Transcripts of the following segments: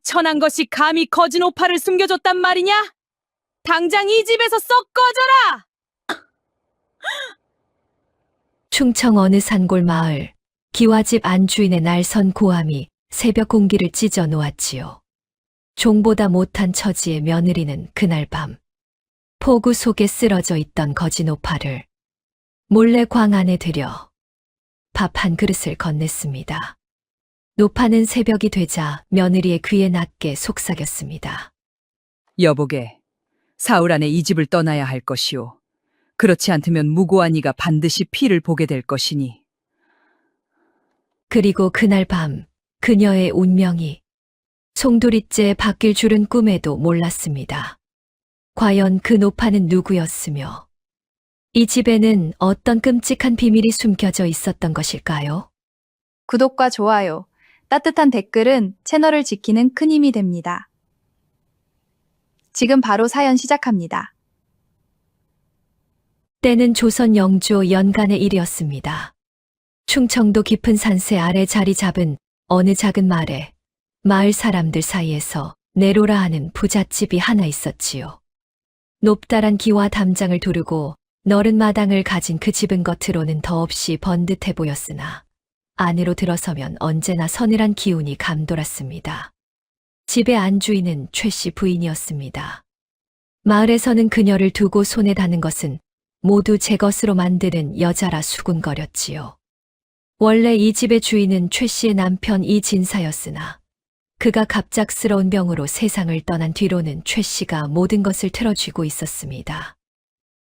천한 것이 감히 거진 오파를 숨겨줬단 말이냐? 당장 이 집에서 썩 꺼져라! 충청 어느 산골 마을, 기와집 안주인의 날선 고함이 새벽 공기를 찢어 놓았지요. 종보다 못한 처지의 며느리는 그날 밤 폭우 속에 쓰러져 있던 거진 오파를 몰래 광 안에 들여 밥 한 그릇을 건넸습니다. 노파는 새벽이 되자 며느리의 귀에 낮게 속삭였습니다. 여보게, 사흘 안에 이 집을 떠나야 할 것이오. 그렇지 않다면 무고한 이가 반드시 피를 보게 될 것이니. 그리고 그날 밤 그녀의 운명이 송두리째 바뀔 줄은 꿈에도 몰랐습니다. 과연 그 노파는 누구였으며 이 집에는 어떤 끔찍한 비밀이 숨겨져 있었던 것일까요? 구독과 좋아요, 따뜻한 댓글은 채널을 지키는 큰 힘이 됩니다. 지금 바로 사연 시작합니다. 때는 조선 영조 연간의 일이었습니다. 충청도 깊은 산세 아래 자리 잡은 어느 작은 마을에 마을 사람들 사이에서 내로라 하는 부잣집이 하나 있었지요. 높다란 기와 담장을 두르고 너른 마당을 가진 그 집은 겉으로는 더없이 번듯해 보였으나 안으로 들어서면 언제나 서늘한 기운이 감돌았습니다. 집의 안주인은 최 씨 부인이었습니다. 마을에서는 그녀를 두고 손에 다는 것은 모두 제 것으로 만드는 여자라 수군거렸지요. 원래 이 집의 주인은 최 씨의 남편 이진사였으나 그가 갑작스러운 병으로 세상을 떠난 뒤로는 최 씨가 모든 것을 틀어쥐고 있었습니다.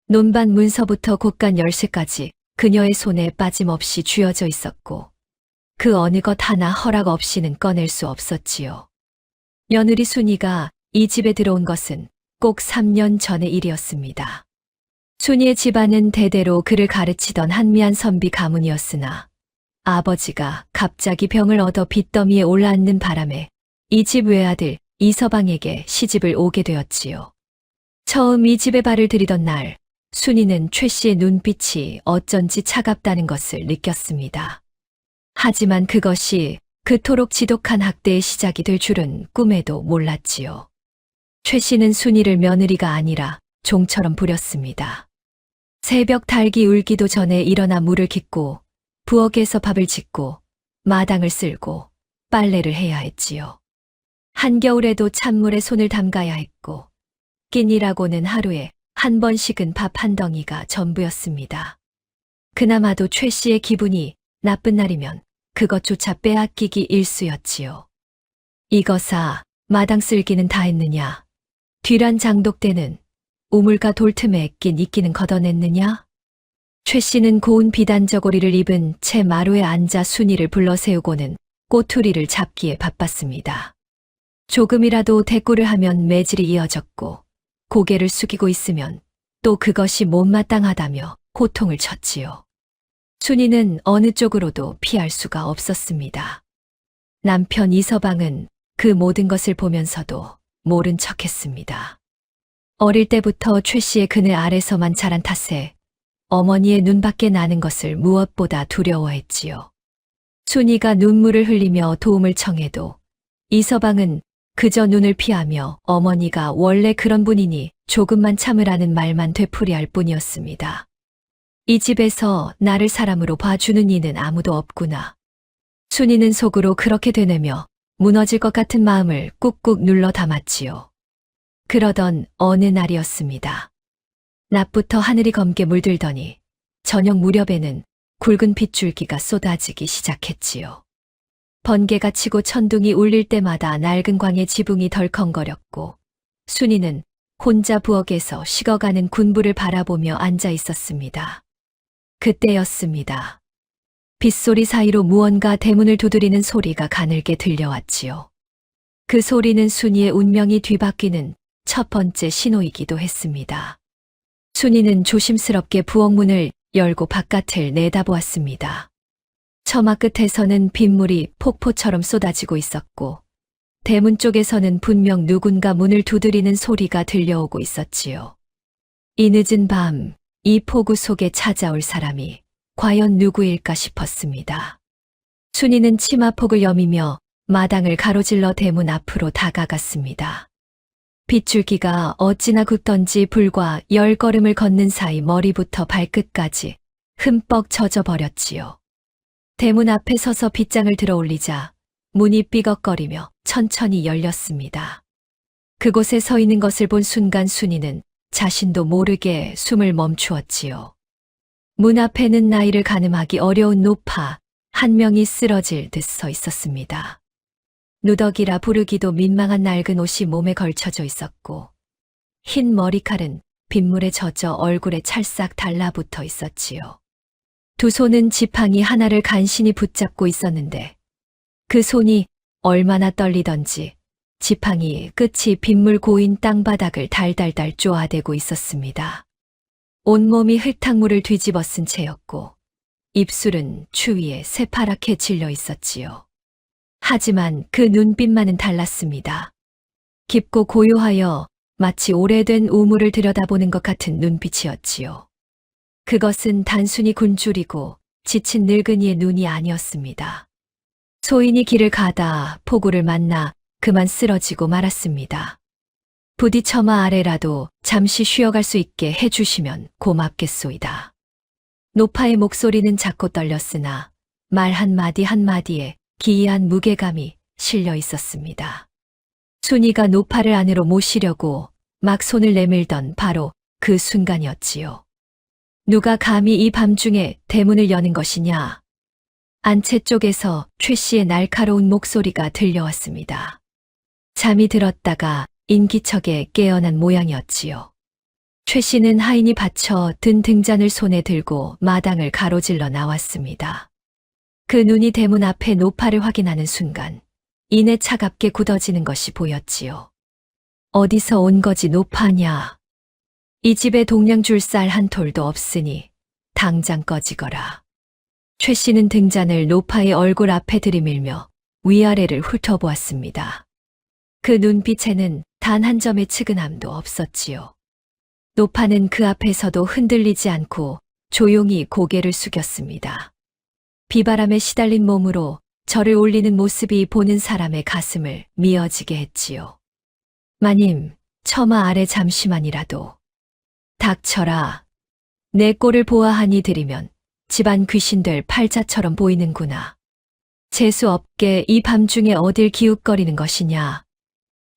논밭 문서부터 곳간 열쇠까지 그녀의 손에 빠짐없이 쥐어져 있었고 그 어느 것 하나 허락 없이는 꺼낼 수 없었지요. 며느리 순이가 이 집에 들어온 것은 꼭 3년 전의 일이었습니다. 순이의 집안은 대대로 그를 가르치던 한미한 선비 가문이었으나 아버지가 갑자기 병을 얻어 빚더미에 올라앉는 바람에 이 집 외아들 이서방에게 시집을 오게 되었지요. 처음 이 집에 발을 들이던 날 순이는 최 씨의 눈빛이 어쩐지 차갑다는 것을 느꼈습니다. 하지만 그것이 그토록 지독한 학대의 시작이 될 줄은 꿈에도 몰랐지요. 최 씨는 순이를 며느리가 아니라 종처럼 부렸습니다. 새벽 닭이 울기도 전에 일어나 물을 깃고 부엌에서 밥을 짓고 마당을 쓸고 빨래를 해야 했지요. 한겨울에도 찬물에 손을 담가야 했고 끼니라고는 하루에 한 번씩은 밥 한 덩이가 전부였습니다. 그나마도 최 씨의 기분이 나쁜 날이면 그것조차 빼앗기기 일쑤였지요. 이거사 마당 쓸기는 다 했느냐? 뒤란 장독 때는 우물가 돌틈에 낀 이끼는 걷어냈느냐? 최 씨는 고운 비단 저고리를 입은 채 마루에 앉아 순이를 불러 세우고는 꼬투리를 잡기에 바빴습니다. 조금이라도 대꾸를 하면 매질이 이어졌고 고개를 숙이고 있으면 또 그것이 못마땅하다며 고통을 쳤지요. 순이는 어느 쪽으로도 피할 수가 없었습니다. 남편 이서방은 그 모든 것을 보면서도 모른 척했습니다. 어릴 때부터 최 씨의 그늘 아래서만 자란 탓에 어머니의 눈밖에 나는 것을 무엇보다 두려워했지요. 순이가 눈물을 흘리며 도움을 청해도 이서방은 그저 눈을 피하며 어머니가 원래 그런 분이니 조금만 참으라는 말만 되풀이할 뿐이었습니다. 이 집에서 나를 사람으로 봐주는 이는 아무도 없구나. 순이는 속으로 그렇게 되뇌며 무너질 것 같은 마음을 꾹꾹 눌러 담았지요. 그러던 어느 날이었습니다. 낮부터 하늘이 검게 물들더니 저녁 무렵에는 굵은 빗줄기가 쏟아지기 시작했지요. 번개가 치고 천둥이 울릴 때마다 낡은 광의 지붕이 덜컹거렸고 순이는 혼자 부엌에서 식어가는 군부를 바라보며 앉아 있었습니다. 그때였습니다. 빗소리 사이로 무언가 대문을 두드리는 소리가 가늘게 들려왔지요. 그 소리는 순이의 운명이 뒤바뀌는 첫 번째 신호이기도 했습니다. 순이는 조심스럽게 부엌문을 열고 바깥을 내다보았습니다. 처마 끝에서는 빗물이 폭포처럼 쏟아지고 있었고 대문 쪽에서는 분명 누군가 문을 두드리는 소리가 들려오고 있었지요. 이 늦은 밤, 이 폭우 속에 찾아올 사람이 과연 누구일까 싶었습니다. 순이는 치마폭을 여미며 마당을 가로질러 대문 앞으로 다가갔습니다. 빗줄기가 어찌나 굵던지 불과 10걸음을 걷는 사이 머리부터 발끝까지 흠뻑 젖어버렸지요. 대문 앞에 서서 빗장을 들어 올리자 문이 삐걱거리며 천천히 열렸습니다. 그곳에 서 있는 것을 본 순간 순이는 자신도 모르게 숨을 멈추었지요. 문 앞에는 나이를 가늠하기 어려운 노파 한 명이 쓰러질 듯 서 있었습니다. 누더기라 부르기도 민망한 낡은 옷이 몸에 걸쳐져 있었고 흰 머리칼은 빗물에 젖어 얼굴에 찰싹 달라붙어 있었지요. 두 손은 지팡이 하나를 간신히 붙잡고 있었는데 그 손이 얼마나 떨리던지 지팡이 끝이 빗물 고인 땅바닥을 달달달 쪼아대고 있었습니다. 온몸이 흙탕물을 뒤집어 쓴 채였고 입술은 추위에 새파랗게 질려 있었지요. 하지만 그 눈빛만은 달랐습니다. 깊고 고요하여 마치 오래된 우물을 들여다보는 것 같은 눈빛이었지요. 그것은 단순히 굶주리고 지친 늙은이의 눈이 아니었습니다. 소인이 길을 가다 폭우를 만나 그만 쓰러지고 말았습니다. 부디 처마 아래라도 잠시 쉬어갈 수 있게 해주시면 고맙겠소이다. 노파의 목소리는 작고 떨렸으나 말 한마디 한마디에 기이한 무게감이 실려 있었습니다. 순이가 노파를 안으로 모시려고 막 손을 내밀던 바로 그 순간이었지요. 누가 감히 이 밤중에 대문을 여는 것이냐? 안채 쪽에서 최 씨의 날카로운 목소리가 들려왔습니다. 잠이 들었다가 인기척에 깨어난 모양이었지요. 최 씨는 하인이 받쳐 든 등잔을 손에 들고 마당을 가로질러 나왔습니다. 그 눈이 대문 앞에 노파를 확인하는 순간 이내 차갑게 굳어지는 것이 보였지요. 어디서 온 거지 노파냐? 이 집에 동냥 줄 쌀 한 톨도 없으니 당장 꺼지거라. 최 씨는 등잔을 노파의 얼굴 앞에 들이밀며 위아래를 훑어보았습니다. 그 눈빛에는 단 한 점의 측은함도 없었지요. 노파는 그 앞에서도 흔들리지 않고 조용히 고개를 숙였습니다. 비바람에 시달린 몸으로 절을 올리는 모습이 보는 사람의 가슴을 미어지게 했지요. 마님, 처마 아래 잠시만이라도. 닥쳐라. 내 꼴을 보아하니 들이면 집안 귀신 될 팔자처럼 보이는구나. 재수 없게 이 밤중에 어딜 기웃거리는 것이냐.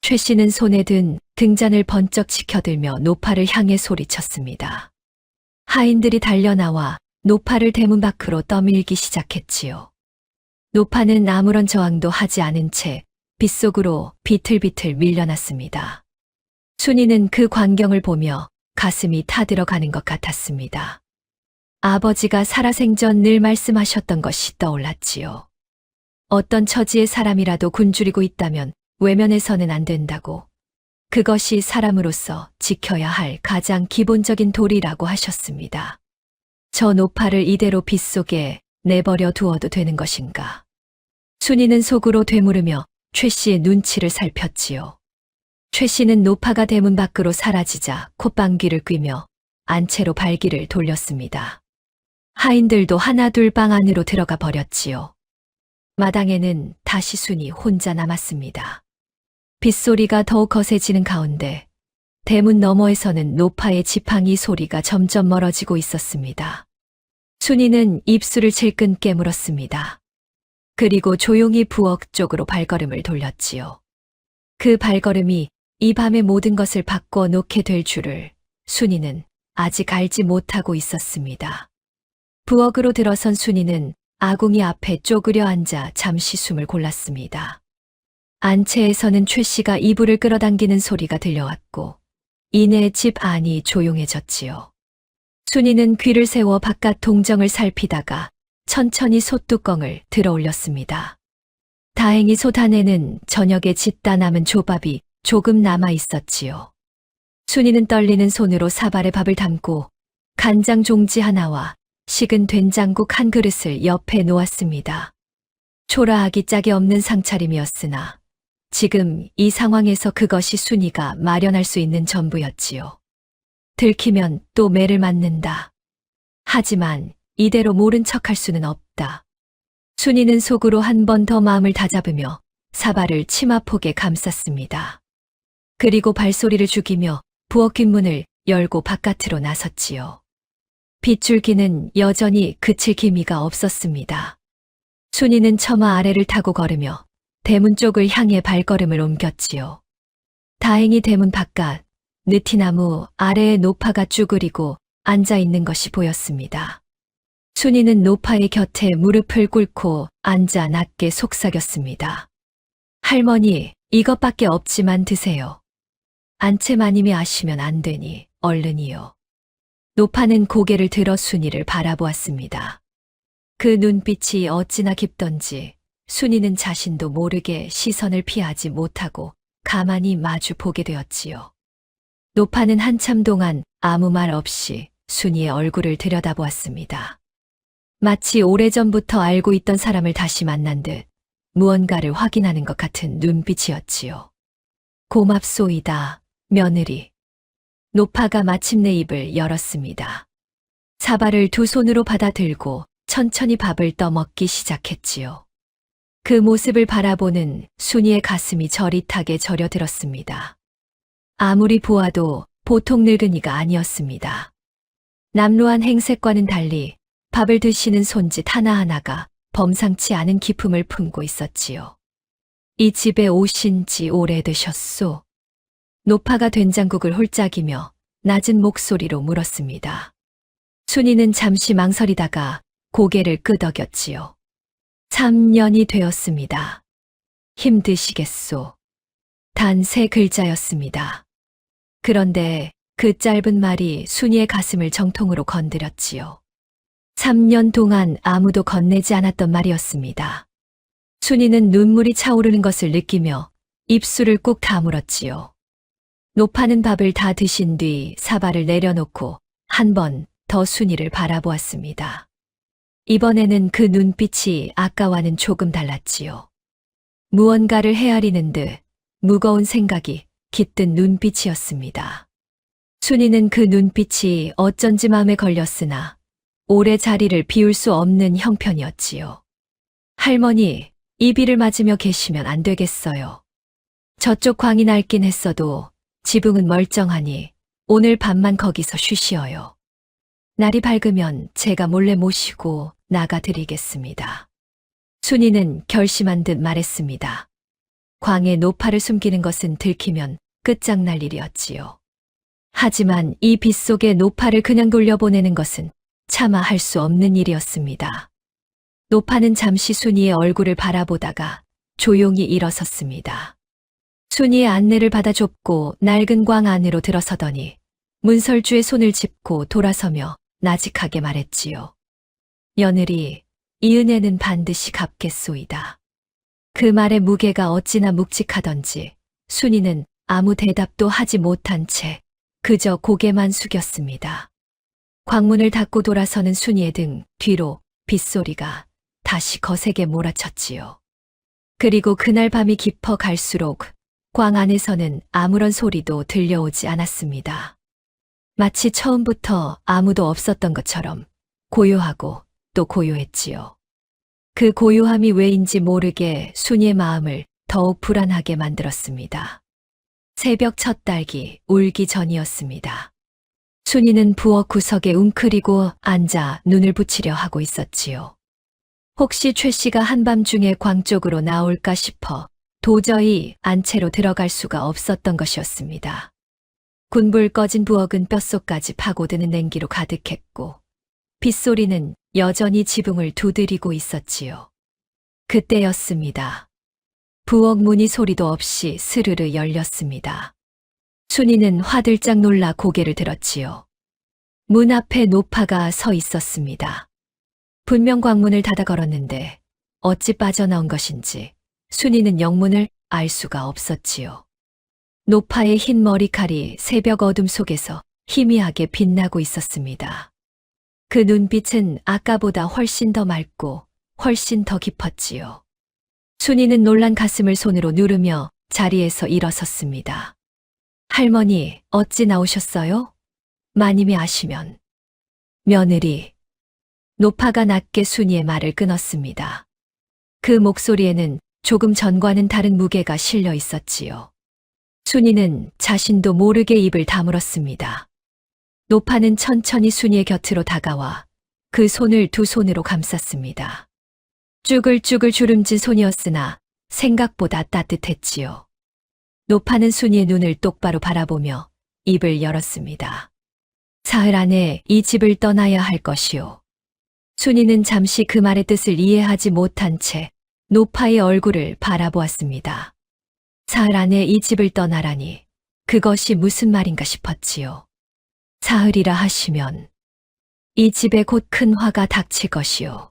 최 씨는 손에 든 등잔을 번쩍 치켜들며 노파를 향해 소리쳤습니다. 하인들이 달려나와 노파를 대문 밖으로 떠밀기 시작했지요. 노파는 아무런 저항도 하지 않은 채 빗속으로 비틀비틀 밀려났습니다. 순이는 그 광경을 보며 가슴이 타들어가는 것 같았습니다. 아버지가 살아생전 늘 말씀하셨던 것이 떠올랐지요. 어떤 처지의 사람이라도 굶주리고 있다면 외면해서는 안 된다고. 그것이 사람으로서 지켜야 할 가장 기본적인 도리라고 하셨습니다. 저 노파를 이대로 빗속에 내버려 두어도 되는 것인가. 순이는 속으로 되물으며 최 씨의 눈치를 살폈지요. 최 씨는 노파가 대문 밖으로 사라지자 콧방귀를 뀌며 안채로 발길을 돌렸습니다. 하인들도 하나둘 방 안으로 들어가 버렸지요. 마당에는 다시 순이 혼자 남았습니다. 빗소리가 더욱 거세지는 가운데 대문 너머에서는 노파의 지팡이 소리가 점점 멀어지고 있었습니다. 순이는 입술을 질끈 깨물었습니다. 그리고 조용히 부엌 쪽으로 발걸음을 돌렸지요. 그 발걸음이 이 밤의 모든 것을 바꿔 놓게 될 줄을 순이는 아직 알지 못하고 있었습니다. 부엌으로 들어선 순이는 아궁이 앞에 쪼그려 앉아 잠시 숨을 골랐습니다. 안채에서는 최 씨가 이불을 끌어당기는 소리가 들려왔고 이내 집 안이 조용해졌지요. 순이는 귀를 세워 바깥 동정을 살피다가 천천히 솥뚜껑을 들어 올렸습니다. 다행히 솥 안에는 저녁에 짓다 남은 조밥이 조금 남아 있었지요. 순이는 떨리는 손으로 사발에 밥을 담고 간장 종지 하나와 식은 된장국 한 그릇을 옆에 놓았습니다. 초라하기 짝이 없는 상차림이었으나 지금 이 상황에서 그것이 순이가 마련할 수 있는 전부였지요. 들키면 또 매를 맞는다. 하지만 이대로 모른 척할 수는 없다. 순이는 속으로 한 번 더 마음을 다잡으며 사발을 치마폭에 감쌌습니다. 그리고 발소리를 죽이며 부엌 뒷문을 열고 바깥으로 나섰지요. 빗줄기는 여전히 그칠 기미가 없었습니다. 순이는 처마 아래를 타고 걸으며 대문 쪽을 향해 발걸음을 옮겼지요. 다행히 대문 바깥 느티나무 아래에 노파가 쭈그리고 앉아 있는 것이 보였습니다. 순이는 노파의 곁에 무릎을 꿇고 앉아 낮게 속삭였습니다. 할머니, 이것밖에 없지만 드세요. 안채 마님이 아시면 안 되니 얼른이요. 노파는 고개를 들어 순이를 바라보았습니다. 그 눈빛이 어찌나 깊던지 순이는 자신도 모르게 시선을 피하지 못하고 가만히 마주 보게 되었지요. 노파는 한참 동안 아무 말 없이 순이의 얼굴을 들여다보았습니다. 마치 오래전부터 알고 있던 사람을 다시 만난 듯 무언가를 확인하는 것 같은 눈빛이었지요. 고맙소이다, 며느리. 노파가 마침내 입을 열었습니다. 사발을 두 손으로 받아들고 천천히 밥을 떠먹기 시작했지요. 그 모습을 바라보는 순이의 가슴이 저릿하게 저려들었습니다. 아무리 보아도 보통 늙은이가 아니었습니다. 남루한 행색과는 달리 밥을 드시는 손짓 하나하나가 범상치 않은 기품을 품고 있었지요. 이 집에 오신 지 오래되셨소? 노파가 된장국을 홀짝이며 낮은 목소리로 물었습니다. 순이는 잠시 망설이다가 고개를 끄덕였지요. 3년이 되었습니다. 힘드시겠소? 단 3글자였습니다. 그런데 그 짧은 말이 순이의 가슴을 정통으로 건드렸지요. 3년 동안 아무도 건네지 않았던 말이었습니다. 순이는 눈물이 차오르는 것을 느끼며 입술을 꾹 다물었지요. 노파는 밥을 다 드신 뒤 사발을 내려놓고 한 번 더 순이를 바라보았습니다. 이번에는 그 눈빛이 아까와는 조금 달랐지요. 무언가를 헤아리는 듯 무거운 생각이 깃든 눈빛이었습니다. 순이는 그 눈빛이 어쩐지 마음에 걸렸으나 오래 자리를 비울 수 없는 형편이었지요. 할머니, 이 비를 맞으며 계시면 안 되겠어요. 저쪽 광이 낡긴 했어도 지붕은 멀쩡하니 오늘 밤만 거기서 쉬시어요. 날이 밝으면 제가 몰래 모시고 나가드리겠습니다. 순이는 결심한 듯 말했습니다. 광에 노파를 숨기는 것은 들키면 끝장날 일이었지요. 하지만 이 빛 속에 노파를 그냥 돌려보내는 것은 차마 할 수 없는 일이었습니다. 노파는 잠시 순이의 얼굴을 바라보다가 조용히 일어섰습니다. 순이의 안내를 받아 좁고 낡은 광 안으로 들어서더니 문설주의 손을 짚고 돌아서며 나직하게 말했지요. 며느리, 이 은혜는 반드시 갚겠소이다. 그 말의 무게가 어찌나 묵직하던지 순이는 아무 대답도 하지 못한 채 그저 고개만 숙였습니다. 광문을 닫고 돌아서는 순이의 등 뒤로 빗소리가 다시 거세게 몰아쳤지요. 그리고 그날 밤이 깊어 갈수록 광 안에서는 아무런 소리도 들려오지 않았습니다. 마치 처음부터 아무도 없었던 것처럼 고요하고 또 고요했지요. 그 고요함이 왜인지 모르게 순이의 마음을 더욱 불안하게 만들었습니다. 새벽 첫 딸기 울기 전이었습니다. 순이는 부엌 구석에 웅크리고 앉아 눈을 붙이려 하고 있었지요. 혹시 최 씨가 한밤중에 광 쪽으로 나올까 싶어 도저히 안채로 들어갈 수가 없었던 것이었습니다. 군불 꺼진 부엌은 뼛속까지 파고드는 냉기로 가득했고 빗소리는 여전히 지붕을 두드리고 있었지요. 그때였습니다. 부엌 문이 소리도 없이 스르르 열렸습니다. 순이는 화들짝 놀라 고개를 들었지요. 문 앞에 노파가 서 있었습니다. 분명 광문을 닫아 걸었는데 어찌 빠져나온 것인지 순이는 영문을 알 수가 없었지요. 노파의 흰 머리칼이 새벽 어둠 속에서 희미하게 빛나고 있었습니다. 그 눈빛은 아까보다 훨씬 더 맑고 훨씬 더 깊었지요. 순이는 놀란 가슴을 손으로 누르며 자리에서 일어섰습니다. 할머니, 어찌 나오셨어요? 마님이 아시면. 며느리. 노파가 낮게 순이의 말을 끊었습니다. 그 목소리에는 조금 전과는 다른 무게가 실려 있었지요. 순이는 자신도 모르게 입을 다물었습니다. 노파는 천천히 순이의 곁으로 다가와 그 손을 두 손으로 감쌌습니다. 쭈글쭈글 주름진 손이었으나 생각보다 따뜻했지요. 노파는 순이의 눈을 똑바로 바라보며 입을 열었습니다. 사흘 안에 이 집을 떠나야 할 것이오. 순이는 잠시 그 말의 뜻을 이해하지 못한 채 노파의 얼굴을 바라보았습니다. 사흘 안에 이 집을 떠나라니 그것이 무슨 말인가 싶었지요. 사흘이라 하시면 이 집에 곧 큰 화가 닥칠 것이오.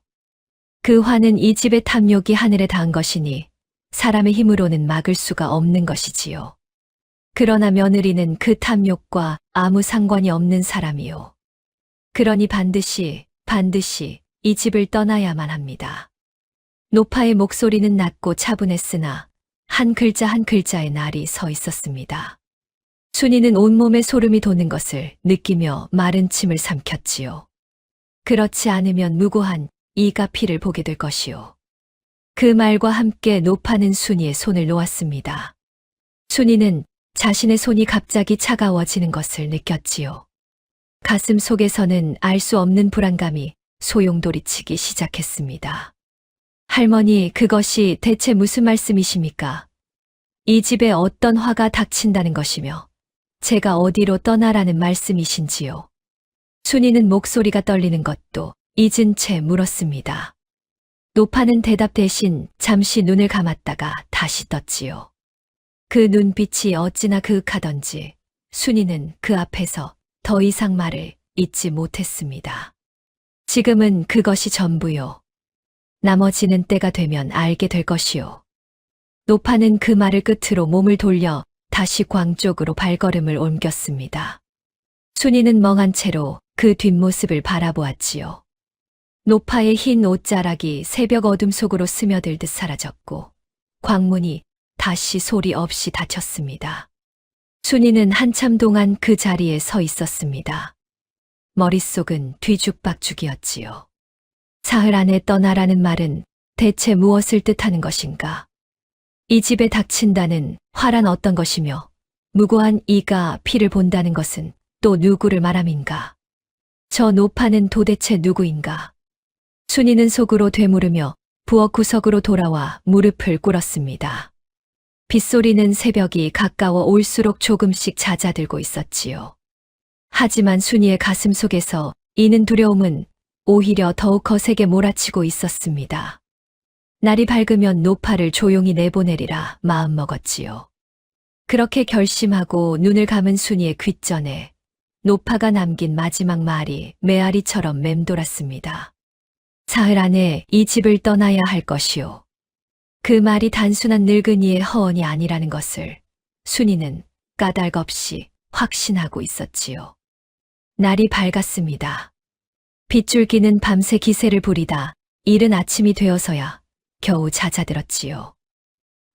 그 화는 이 집의 탐욕이 하늘에 닿은 것이니 사람의 힘으로는 막을 수가 없는 것이지요. 그러나 며느리는 그 탐욕과 아무 상관이 없는 사람이요. 그러니 반드시 이 집을 떠나야만 합니다. 노파의 목소리는 낮고 차분했으나 한 글자 한 글자의 날이 서 있었습니다. 순이는 온몸에 소름이 돋는 것을 느끼며 마른 침을 삼켰지요. 그렇지 않으면 무고한 이가 피를 보게 될 것이요. 그 말과 함께 노파는 순이의 손을 놓았습니다. 순이는 자신의 손이 갑자기 차가워지는 것을 느꼈지요. 가슴 속에서는 알 수 없는 불안감이 소용돌이치기 시작했습니다. 할머니, 그것이 대체 무슨 말씀이십니까? 이 집에 어떤 화가 닥친다는 것이며 제가 어디로 떠나라는 말씀이신지요? 순이는 목소리가 떨리는 것도 잊은 채 물었습니다. 노파는 대답 대신 잠시 눈을 감았다가 다시 떴지요. 그 눈빛이 어찌나 그윽하던지 순이는 그 앞에서 더 이상 말을 잇지 못했습니다. 지금은 그것이 전부요. 나머지는 때가 되면 알게 될 것이요. 노파는 그 말을 끝으로 몸을 돌려 다시 광 쪽으로 발걸음을 옮겼습니다. 순이는 멍한 채로 그 뒷모습을 바라보았지요. 노파의 흰 옷자락이 새벽 어둠 속으로 스며들듯 사라졌고 광문이 다시 소리 없이 닫혔습니다. 순이는 한참 동안 그 자리에 서 있었습니다. 머릿속은 뒤죽박죽이었지요. 사흘 안에 떠나라는 말은 대체 무엇을 뜻하는 것인가? 이 집에 닥친다는 화란 어떤 것이며 무고한 이가 피를 본다는 것은 또 누구를 말함인가? 저 노파는 도대체 누구인가? 순이는 속으로 되물으며 부엌 구석으로 돌아와 무릎을 꿇었습니다. 빗소리는 새벽이 가까워 올수록 조금씩 잦아들고 있었지요. 하지만 순이의 가슴 속에서 이는 두려움은 오히려 더욱 거세게 몰아치고 있었습니다. 날이 밝으면 노파를 조용히 내보내리라 마음먹었지요. 그렇게 결심하고 눈을 감은 순이의 귓전에 노파가 남긴 마지막 말이 메아리처럼 맴돌았습니다. 사흘 안에 이 집을 떠나야 할 것이오. 그 말이 단순한 늙은이의 허언이 아니라는 것을 순이는 까닭없이 확신하고 있었지요. 날이 밝았습니다. 빗줄기는 밤새 기세를 부리다 이른 아침이 되어서야 겨우 잦아들었지요.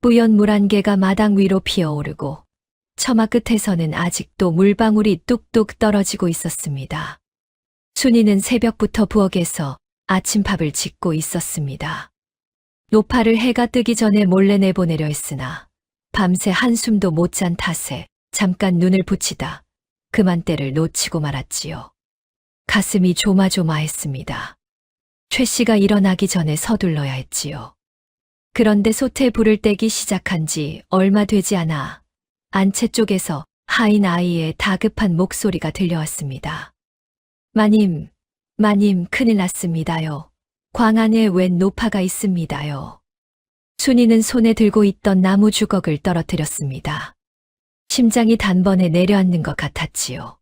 뿌연 물 한 개가 마당 위로 피어오르고 처마 끝에서는 아직도 물방울이 뚝뚝 떨어지고 있었습니다. 순이는 새벽부터 부엌에서 아침밥을 짓고 있었습니다. 노파를 해가 뜨기 전에 몰래 내보내려 했으나 밤새 한숨도 못 잔 탓에 잠깐 눈을 붙이다 그만 때를 놓치고 말았지요. 가슴이 조마조마했습니다. 최 씨가 일어나기 전에 서둘러야 했지요. 그런데 솥에 불을 떼기 시작한 지 얼마 되지 않아 안채 쪽에서 하인 아이의 다급한 목소리가 들려왔습니다. 마님, 큰일 났습니다요. 광 안에 웬 노파가 있습니다요. 순이는 손에 들고 있던 나무 주걱을 떨어뜨렸습니다. 심장이 단번에 내려앉는 것 같았지요.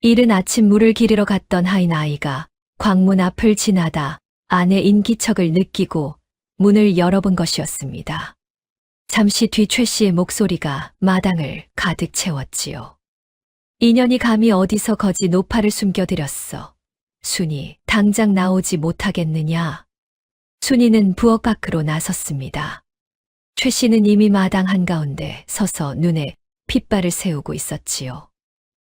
이른 아침 물을 기르러 갔던 하인 아이가 광문 앞을 지나다 안에 인기척을 느끼고 문을 열어본 것이었습니다. 잠시 뒤 최 씨의 목소리가 마당을 가득 채웠지요. 인연이 감히 어디서 거지 노파를 숨겨들였어. 순이, 당장 나오지 못하겠느냐? 순이는 부엌 밖으로 나섰습니다. 최 씨는 이미 마당 한가운데 서서 눈에 핏발을 세우고 있었지요.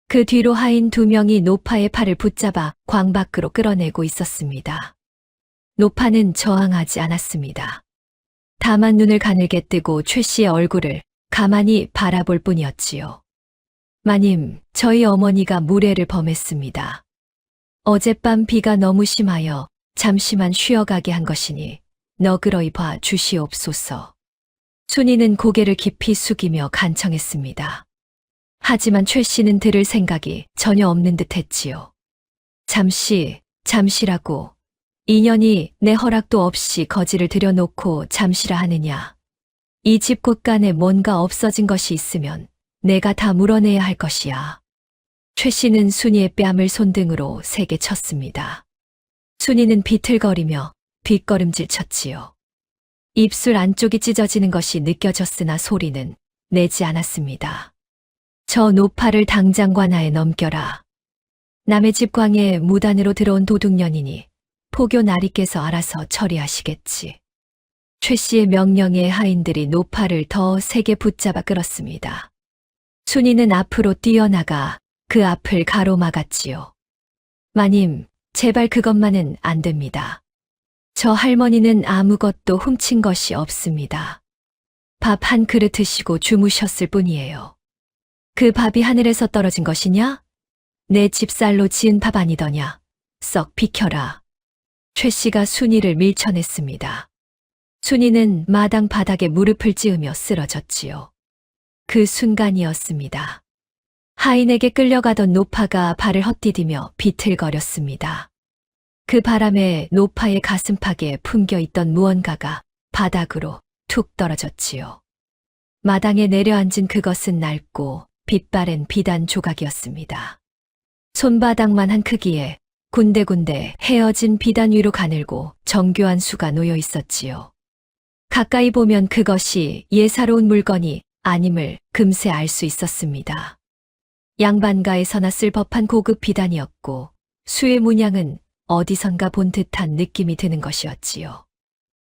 그 뒤로 하인 2명이 노파의 팔을 붙잡아 광 밖으로 끌어내고 있었습니다. 노파는 저항하지 않았습니다. 다만 눈을 가늘게 뜨고 최 씨의 얼굴을 가만히 바라볼 뿐이었지요. 마님, 저희 어머니가 무례를 범했습니다. 어젯밤 비가 너무 심하여 잠시만 쉬어가게 한 것이니 너그러이 봐 주시옵소서. 순이는 고개를 깊이 숙이며 간청했습니다. 하지만 최 씨는 들을 생각이 전혀 없는 듯 했지요. 잠시라고. 인연이 내 허락도 없이 거지를 들여놓고 잠시라 하느냐. 이 집 곳간에 뭔가 없어진 것이 있으면 내가 다 물어내야 할 것이야. 최 씨는 순이의 뺨을 손등으로 세게 쳤습니다. 순이는 비틀거리며 뒷걸음질 쳤지요. 입술 안쪽이 찢어지는 것이 느껴졌으나 소리는 내지 않았습니다. 저 노파를 당장 관아에 넘겨라. 남의 집 광에 무단으로 들어온 도둑년이니 포교 나리께서 알아서 처리하시겠지. 최 씨의 명령에 하인들이 노파를 더 세게 붙잡아 끌었습니다. 순이는 앞으로 뛰어나가 그 앞을 가로막았지요. 마님, 제발 그것만은 안 됩니다. 저 할머니는 아무것도 훔친 것이 없습니다. 밥 한 그릇 드시고 주무셨을 뿐이에요. 그 밥이 하늘에서 떨어진 것이냐? 내 집쌀로 지은 밥 아니더냐? 썩 비켜라. 최 씨가 순이를 밀쳐냈습니다. 순이는 마당 바닥에 무릎을 찌으며 쓰러졌지요. 그 순간이었습니다. 하인에게 끌려가던 노파가 발을 헛디디며 비틀거렸습니다. 그 바람에 노파의 가슴팍에 품겨있던 무언가가 바닥으로 툭 떨어졌지요. 마당에 내려앉은 그것은 낡고 빛바랜 비단 조각이었습니다. 손바닥만 한 크기에 군데군데 헤어진 비단 위로 가늘고 정교한 수가 놓여 있었지요. 가까이 보면 그것이 예사로운 물건이 아님을 금세 알 수 있었습니다. 양반가에서나 쓸 법한 고급 비단이었고 수의 문양은 어디선가 본 듯한 느낌이 드는 것이었지요.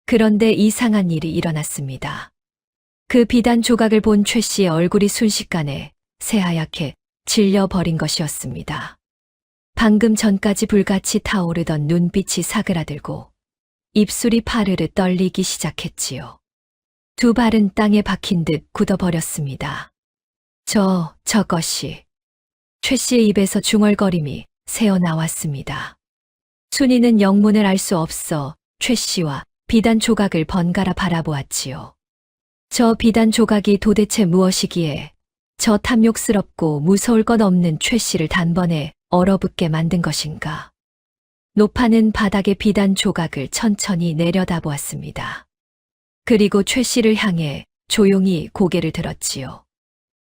그런데 이상한 일이 일어났습니다. 그 비단 조각을 본 최 씨의 얼굴이 순식간에 새하얗게 질려버린 것이었습니다. 방금 전까지 불같이 타오르던 눈빛이 사그라들고 입술이 파르르 떨리기 시작했지요. 두 발은 땅에 박힌 듯 굳어버렸습니다. 저것이. 최 씨의 입에서 중얼거림이 새어나왔습니다. 순이는 영문을 알 수 없어 최 씨와 비단 조각을 번갈아 바라보았지요. 저 비단 조각이 도대체 무엇이기에 저 탐욕스럽고 무서울 것 없는 최 씨를 단번에 얼어붙게 만든 것인가. 노파는 바닥의 비단 조각을 천천히 내려다보았습니다. 그리고 최 씨를 향해 조용히 고개를 들었지요.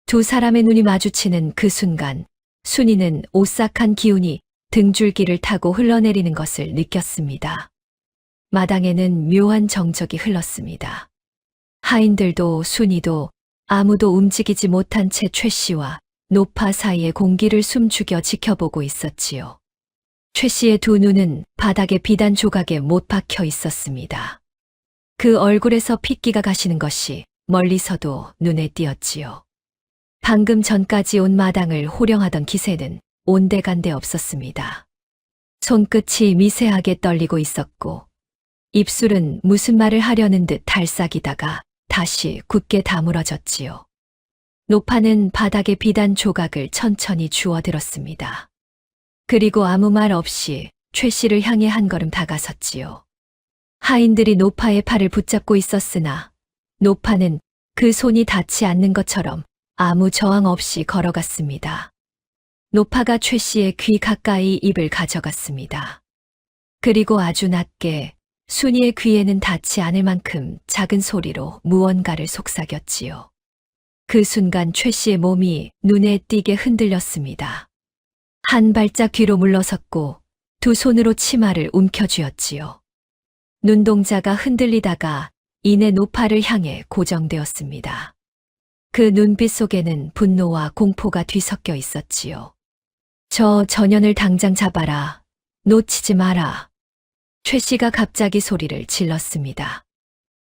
두 사람의 눈이 마주치는 그 순간 순이는 오싹한 기운이 등줄기를 타고 흘러내리는 것을 느꼈습니다. 마당에는 묘한 정적이 흘렀습니다. 하인들도 순이도 아무도 움직이지 못한 채 최 씨와 노파 사이의 공기를 숨죽여 지켜보고 있었지요. 최 씨의 두 눈은 바닥의 비단 조각에 못 박혀 있었습니다. 그 얼굴에서 핏기가 가시는 것이 멀리서도 눈에 띄었지요. 방금 전까지 온 마당을 호령하던 기세는 온데간데 없었습니다. 손끝이 미세하게 떨리고 있었고 입술은 무슨 말을 하려는 듯 달싹이다가 다시 굳게 다물어졌지요. 노파는 바닥의 비단 조각을 천천히 주워들었습니다. 그리고 아무 말 없이 최 씨를 향해 한 걸음 다가섰지요. 하인들이 노파의 팔을 붙잡고 있었으나 노파는 그 손이 닿지 않는 것처럼 아무 저항 없이 걸어갔습니다. 노파가 최 씨의 귀 가까이 입을 가져갔습니다. 그리고 아주 낮게 순이의 귀에는 닿지 않을 만큼 작은 소리로 무언가를 속삭였지요. 그 순간 최 씨의 몸이 눈에 띄게 흔들렸습니다. 한 발짝 뒤로 물러섰고 두 손으로 치마를 움켜쥐었지요. 눈동자가 흔들리다가 이내 노파를 향해 고정되었습니다. 그 눈빛 속에는 분노와 공포가 뒤섞여 있었지요. 저 전현을 당장 잡아라. 놓치지 마라. 최 씨가 갑자기 소리를 질렀습니다.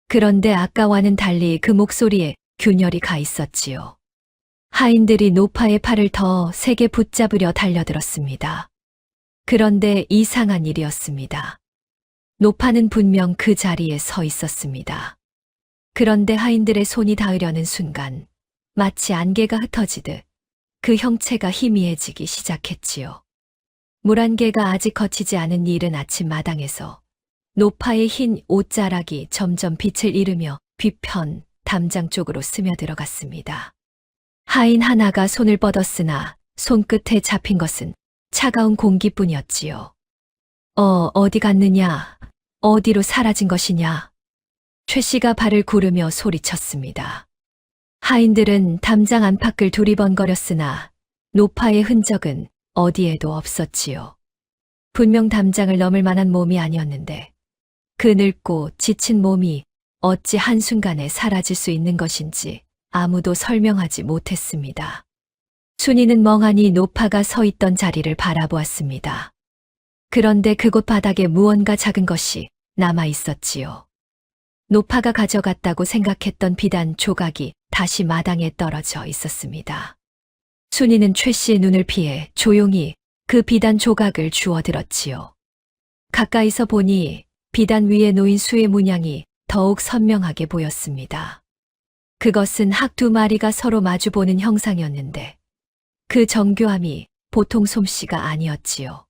그런데 아까와는 달리 그 목소리에 균열이 가 있었지요. 하인들이 노파의 팔을 더 세게 붙잡으려 달려들었습니다. 그런데 이상한 일이었습니다. 노파는 분명 그 자리에 서 있었습니다. 그런데 하인들의 손이 닿으려는 순간 마치 안개가 흩어지듯 그 형체가 희미해지기 시작했지요. 물안개가 아직 거치지 않은 이른 아침 마당에서 노파의 흰 옷자락이 점점 빛을 잃으며 뒤편 담장 쪽으로 스며들어갔습니다. 하인 하나가 손을 뻗었으나 손끝에 잡힌 것은 차가운 공기뿐이었지요. 어디 갔느냐? 어디로 사라진 것이냐? 최 씨가 발을 구르며 소리쳤습니다. 하인들은 담장 안팎을 두리번거렸으나 노파의 흔적은 어디에도 없었지요. 분명 담장을 넘을 만한 몸이 아니었는데 그 늙고 지친 몸이 어찌 한순간에 사라질 수 있는 것인지 아무도 설명하지 못했습니다. 순이는 멍하니 노파가 서 있던 자리를 바라보았습니다. 그런데 그곳 바닥에 무언가 작은 것이 남아 있었지요. 노파가 가져갔다고 생각했던 비단 조각이 다시 마당에 떨어져 있었습니다. 순이는 최 씨의 눈을 피해 조용히 그 비단 조각을 주워들었지요. 가까이서 보니 비단 위에 놓인 수의 문양이 더욱 선명하게 보였습니다. 그것은 학 두 마리가 서로 마주보는 형상이었는데 그 정교함이 보통 솜씨가 아니었지요.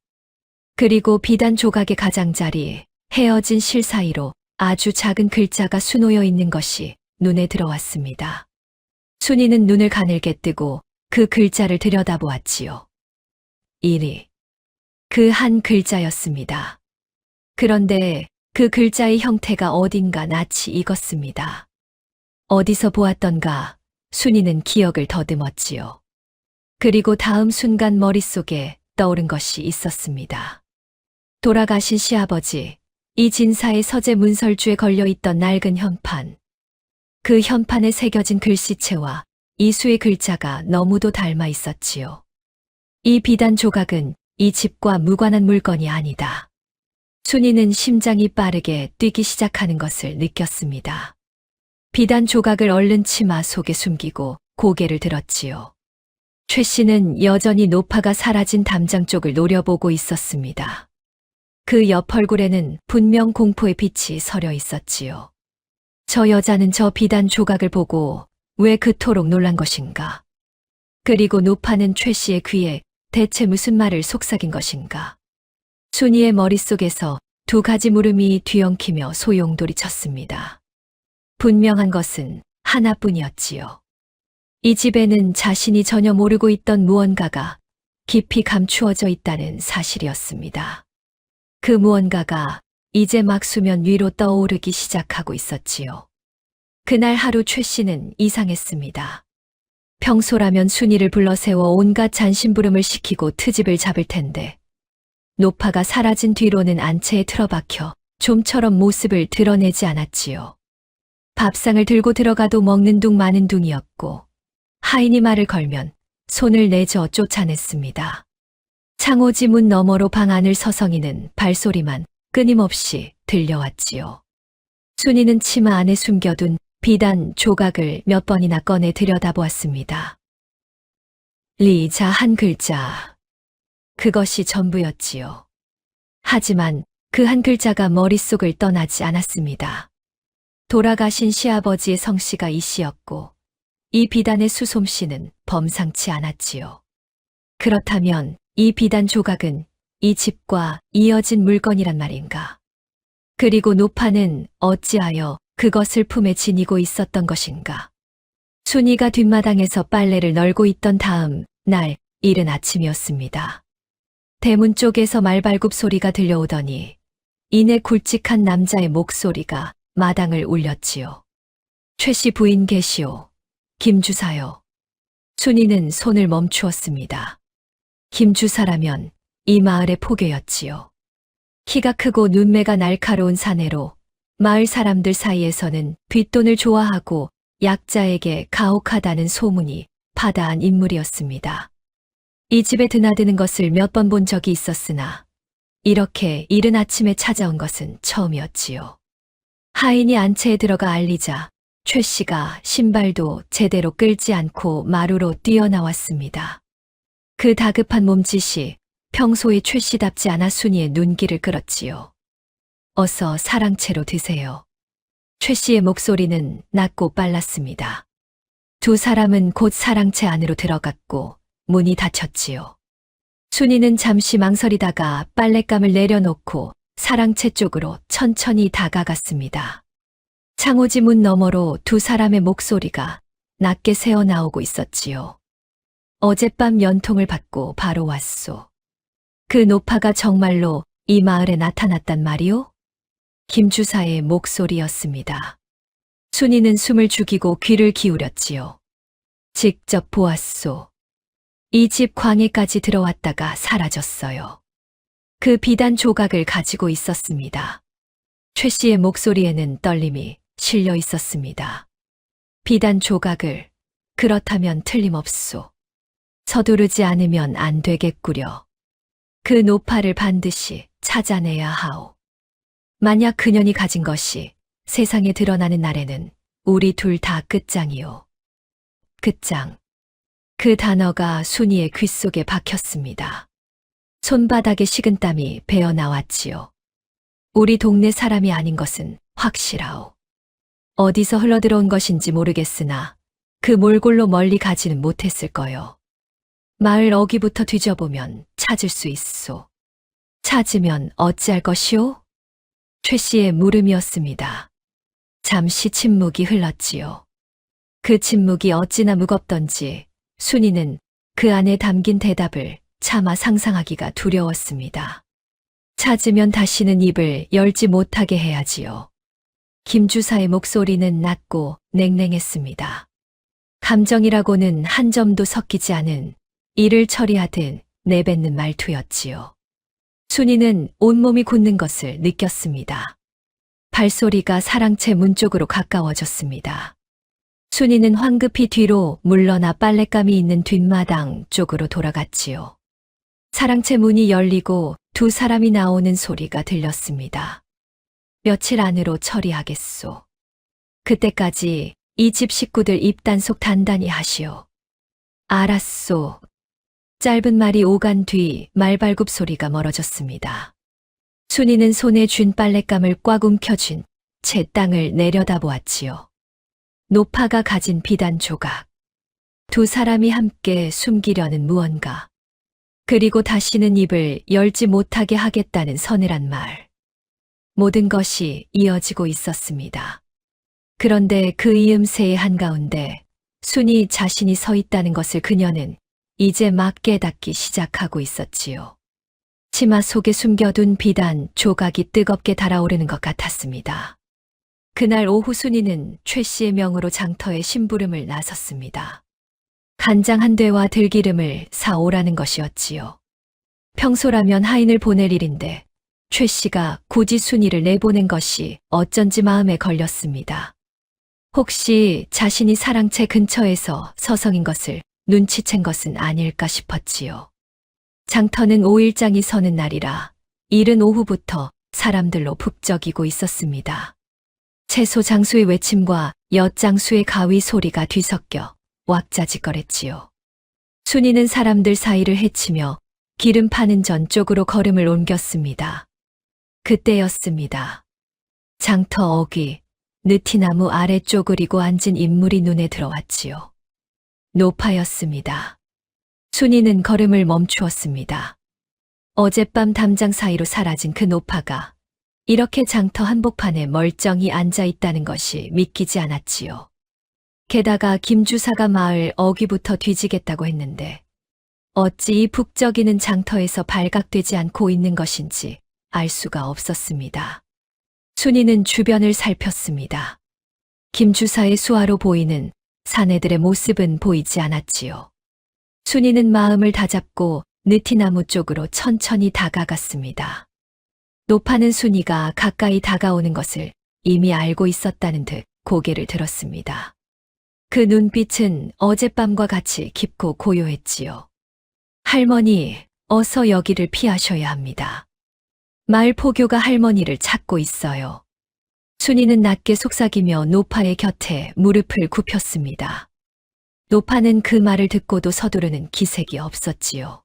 그리고 비단 조각의 가장자리 헤어진 실 사이로 아주 작은 글자가 수놓여 있는 것이 눈에 들어왔습니다. 순이는 눈을 가늘게 뜨고 그 글자를 들여다보았지요. 일이 그 한 글자였습니다. 그런데 그 글자의 형태가 어딘가 낯이 익었습니다. 어디서 보았던가 순이는 기억을 더듬었지요. 그리고 다음 순간 머릿속에 떠오른 것이 있었습니다. 돌아가신 시아버지, 이 진사의 서재 문설주에 걸려있던 낡은 현판. 그 현판에 새겨진 글씨체와 이 수의 글자가 너무도 닮아 있었지요. 이 비단 조각은 이 집과 무관한 물건이 아니다. 순이는 심장이 빠르게 뛰기 시작하는 것을 느꼈습니다. 비단 조각을 얼른 치마 속에 숨기고 고개를 들었지요. 최 씨는 여전히 노파가 사라진 담장 쪽을 노려보고 있었습니다. 그 옆 얼굴에는 분명 공포의 빛이 서려 있었지요. 저 여자는 저 비단 조각을 보고 왜 그토록 놀란 것인가? 그리고 노파는 최 씨의 귀에 대체 무슨 말을 속삭인 것인가? 순이의 머릿속에서 두 가지 물음이 뒤엉키며 소용돌이쳤습니다. 분명한 것은 하나뿐이었지요. 이 집에는 자신이 전혀 모르고 있던 무언가가 깊이 감추어져 있다는 사실이었습니다. 그 무언가가 이제 막 수면 위로 떠오르기 시작하고 있었지요. 그날 하루 최 씨는 이상했습니다. 평소라면 순이를 불러세워 온갖 잔심부름을 시키고 트집을 잡을 텐데 노파가 사라진 뒤로는 안채에 틀어박혀 좀처럼 모습을 드러내지 않았지요. 밥상을 들고 들어가도 먹는 둥 마는 둥이었고 하인이 말을 걸면 손을 내저 쫓아냈습니다. 창호지 문 너머로 방 안을 서성이는 발소리만 끊임없이 들려왔지요. 순이는 치마 안에 숨겨둔 비단 조각을 몇 번이나 꺼내 들여다보았습니다. 리자 한 글자. 그것이 전부였지요. 하지만 그 한 글자가 머릿속을 떠나지 않았습니다. 돌아가신 시아버지의 성씨가 이 씨였고 이 비단의 수솜씨는 범상치 않았지요. 그렇다면 이 비단 조각은 이 집과 이어진 물건이란 말인가? 그리고 노파는 어찌하여 그것을 품에 지니고 있었던 것인가? 순이가 뒷마당에서 빨래를 널고 있던 다음 날 이른 아침이었습니다. 대문 쪽에서 말발굽 소리가 들려오더니 이내 굵직한 남자의 목소리가 마당을 울렸지요. 최 씨 부인 계시오. 김주사요. 순이는 손을 멈추었습니다. 김주사라면 이 마을의 포교였지요. 키가 크고 눈매가 날카로운 사내로 마을 사람들 사이에서는 뒷돈을 좋아하고 약자에게 가혹하다는 소문이 파다한 인물이었습니다. 이 집에 드나드는 것을 몇 번 본 적이 있었으나 이렇게 이른 아침에 찾아온 것은 처음이었지요. 하인이 안채에 들어가 알리자 최 씨가 신발도 제대로 끌지 않고 마루로 뛰어나왔습니다. 그 다급한 몸짓이 평소의 최 씨답지 않아 순이의 눈길을 끌었지요. 어서 사랑채로 드세요. 최 씨의 목소리는 낮고 빨랐습니다. 두 사람은 곧 사랑채 안으로 들어갔고 문이 닫혔지요. 순이는 잠시 망설이다가 빨랫감을 내려놓고 사랑채 쪽으로 천천히 다가갔습니다. 창호지 문 너머로 두 사람의 목소리가 낮게 새어나오고 있었지요. 어젯밤 연통을 받고 바로 왔소. 그 노파가 정말로 이 마을에 나타났단 말이오? 김 주사의 목소리였습니다. 순이는 숨을 죽이고 귀를 기울였지요. 직접 보았소. 이 집 광해까지 들어왔다가 사라졌어요. 그 비단 조각을 가지고 있었습니다. 최 씨의 목소리에는 떨림이 실려 있었습니다. 비단 조각을, 그렇다면 틀림없소. 서두르지 않으면 안 되겠구려. 그 노파를 반드시 찾아내야 하오. 만약 그년이 가진 것이 세상에 드러나는 날에는 우리 둘 다 끝장이오. 끝장. 그 단어가 순이의 귓속에 박혔습니다. 손바닥에 식은땀이 배어 나왔지요. 우리 동네 사람이 아닌 것은 확실하오. 어디서 흘러들어온 것인지 모르겠으나 그 몰골로 멀리 가지는 못했을 거요. 마을 어귀부터 뒤져보면 찾을 수 있소. 찾으면 어찌할 것이오? 최 씨의 물음이었습니다. 잠시 침묵이 흘렀지요. 그 침묵이 어찌나 무겁던지 순이는 그 안에 담긴 대답을 차마 상상하기가 두려웠습니다. 찾으면 다시는 입을 열지 못하게 해야지요. 김 주사의 목소리는 낮고 냉랭했습니다. 감정이라고는 한 점도 섞이지 않은 일을 처리하듯 내뱉는 말투였지요. 순이는 온몸이 굳는 것을 느꼈습니다. 발소리가 사랑채 문 쪽으로 가까워졌습니다. 순이는 황급히 뒤로 물러나 빨랫감이 있는 뒷마당 쪽으로 돌아갔지요. 사랑채 문이 열리고 두 사람이 나오는 소리가 들렸습니다. 며칠 안으로 처리하겠소. 그때까지 이 집 식구들 입단속 단단히 하시오. 알았소. 짧은 말이 오간 뒤 말발굽 소리가 멀어졌습니다. 순이는 손에 쥔 빨랫감을 꽉 움켜쥔 채 땅을 내려다보았지요. 노파가 가진 비단 조각. 두 사람이 함께 숨기려는 무언가. 그리고 다시는 입을 열지 못하게 하겠다는 서늘한 말. 모든 것이 이어지고 있었습니다. 그런데 그 이음새의 한가운데 순이 자신이 서 있다는 것을 그녀는 이제 막 깨닫기 시작하고 있었지요. 치마 속에 숨겨둔 비단 조각이 뜨겁게 달아오르는 것 같았습니다. 그날 오후 순이는 최 씨의 명으로 장터에 심부름을 나섰습니다. 간장 한 대와 들기름을 사오라는 것이었지요. 평소라면 하인을 보낼 일인데 최 씨가 굳이 순이를 내보낸 것이 어쩐지 마음에 걸렸습니다. 혹시 자신이 사랑채 근처에서 서성인 것을 눈치챈 것은 아닐까 싶었지요. 장터는 5일장이 서는 날이라 이른 오후부터 사람들로 북적이고 있었습니다. 채소 장수의 외침과 엿장수의 가위 소리가 뒤섞여 왁자지껄했지요. 순이는 사람들 사이를 헤치며 기름 파는 전 쪽으로 걸음을 옮겼습니다. 그때였습니다. 장터 어귀, 느티나무 아래쪽을 이고 앉은 인물이 눈에 들어왔지요. 노파였습니다. 순이는 걸음을 멈추었습니다. 어젯밤 담장 사이로 사라진 그 노파가 이렇게 장터 한복판에 멀쩡히 앉아 있다는 것이 믿기지 않았지요. 게다가 김 주사가 마을 어귀부터 뒤지겠다고 했는데 어찌 이 북적이는 장터에서 발각되지 않고 있는 것인지 알 수가 없었습니다. 순이는 주변을 살폈습니다. 김 주사의 수하로 보이는 사내들의 모습은 보이지 않았지요. 순이는 마음을 다잡고 느티나무 쪽으로 천천히 다가갔습니다. 노파는 순이가 가까이 다가오는 것을 이미 알고 있었다는 듯 고개를 들었습니다. 그 눈빛은 어젯밤과 같이 깊고 고요했지요. 할머니, 어서 여기를 피하셔야 합니다. 마을 포교가 할머니를 찾고 있어요. 순이는 낮게 속삭이며 노파의 곁에 무릎을 굽혔습니다. 노파는 그 말을 듣고도 서두르는 기색이 없었지요.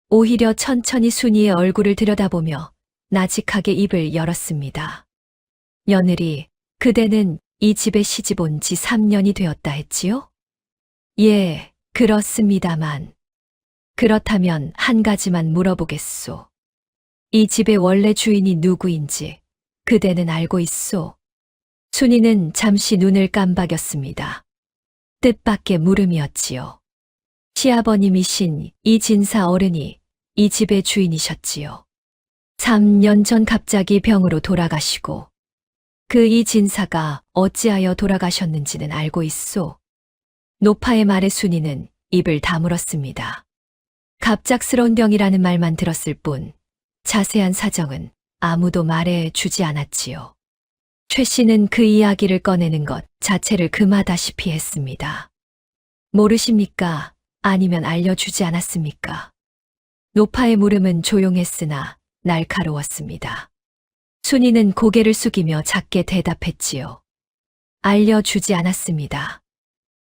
오히려 천천히 순이의 얼굴을 들여다보며 나직하게 입을 열었습니다. 며느리, 그대는 이 집에 시집 온 지 3년이 되었다 했지요? 예, 그렇습니다만. 그렇다면 한 가지만 물어보겠소. 이 집의 원래 주인이 누구인지 그대는 알고 있소? 순이는 잠시 눈을 깜박였습니다. 뜻밖의 물음이었지요. 시아버님이신 이 진사 어른이 이 집의 주인이셨지요. 3년 전 갑자기 병으로 돌아가시고 그 이 진사가 어찌하여 돌아가셨는지는 알고 있소. 노파의 말에 순이는 입을 다물었습니다. 갑작스러운 병이라는 말만 들었을 뿐 자세한 사정은 아무도 말해 주지 않았지요. 최 씨는 그 이야기를 꺼내는 것 자체를 금하다시피 했습니다. 모르십니까? 아니면 알려주지 않았습니까? 노파의 물음은 조용했으나 날카로웠습니다. 순이는 고개를 숙이며 작게 대답했지요. 알려주지 않았습니다.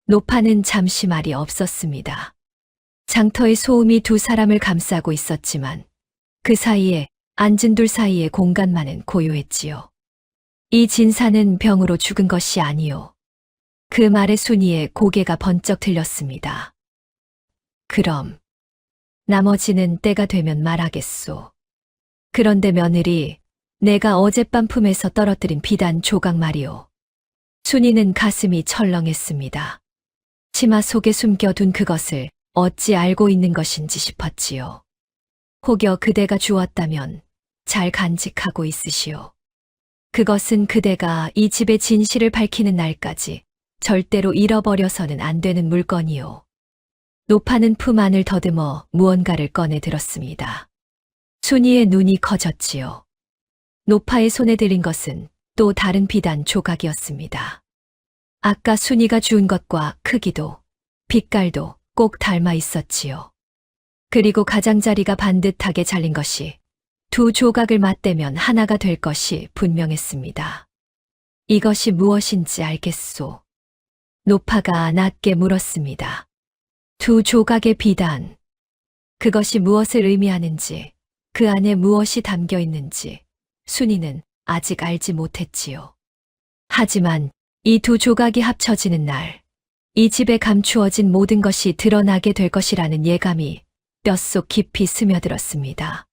노파는 잠시 말이 없었습니다. 장터의 소음이 두 사람을 감싸고 있었지만 그 사이에 앉은 둘 사이의 공간만은 고요했지요. 이 진사는 병으로 죽은 것이 아니요. 그 말에 순이의 고개가 번쩍 들렸습니다. 그럼 나머지는 때가 되면 말하겠소. 그런데 며느리, 내가 어젯밤 품에서 떨어뜨린 비단 조각 말이오. 순이는 가슴이 철렁했습니다. 치마 속에 숨겨둔 그것을 어찌 알고 있는 것인지 싶었지요. 혹여 그대가 주었다면 잘 간직하고 있으시오. 그것은 그대가 이 집의 진실을 밝히는 날까지 절대로 잃어버려서는 안 되는 물건이오. 노파는 품 안을 더듬어 무언가를 꺼내 들었습니다. 순이의 눈이 커졌지요. 노파의 손에 들린 것은 또 다른 비단 조각이었습니다. 아까 순이가 주운 것과 크기도, 빛깔도 꼭 닮아 있었지요. 그리고 가장자리가 반듯하게 잘린 것이 두 조각을 맞대면 하나가 될 것이 분명했습니다. 이것이 무엇인지 알겠소? 노파가 낮게 물었습니다. 두 조각의 비단. 그것이 무엇을 의미하는지, 그 안에 무엇이 담겨 있는지 순이는 아직 알지 못했지요. 하지만 이 두 조각이 합쳐지는 날, 이 집에 감추어진 모든 것이 드러나게 될 것이라는 예감이 뼛속 깊이 스며들었습니다.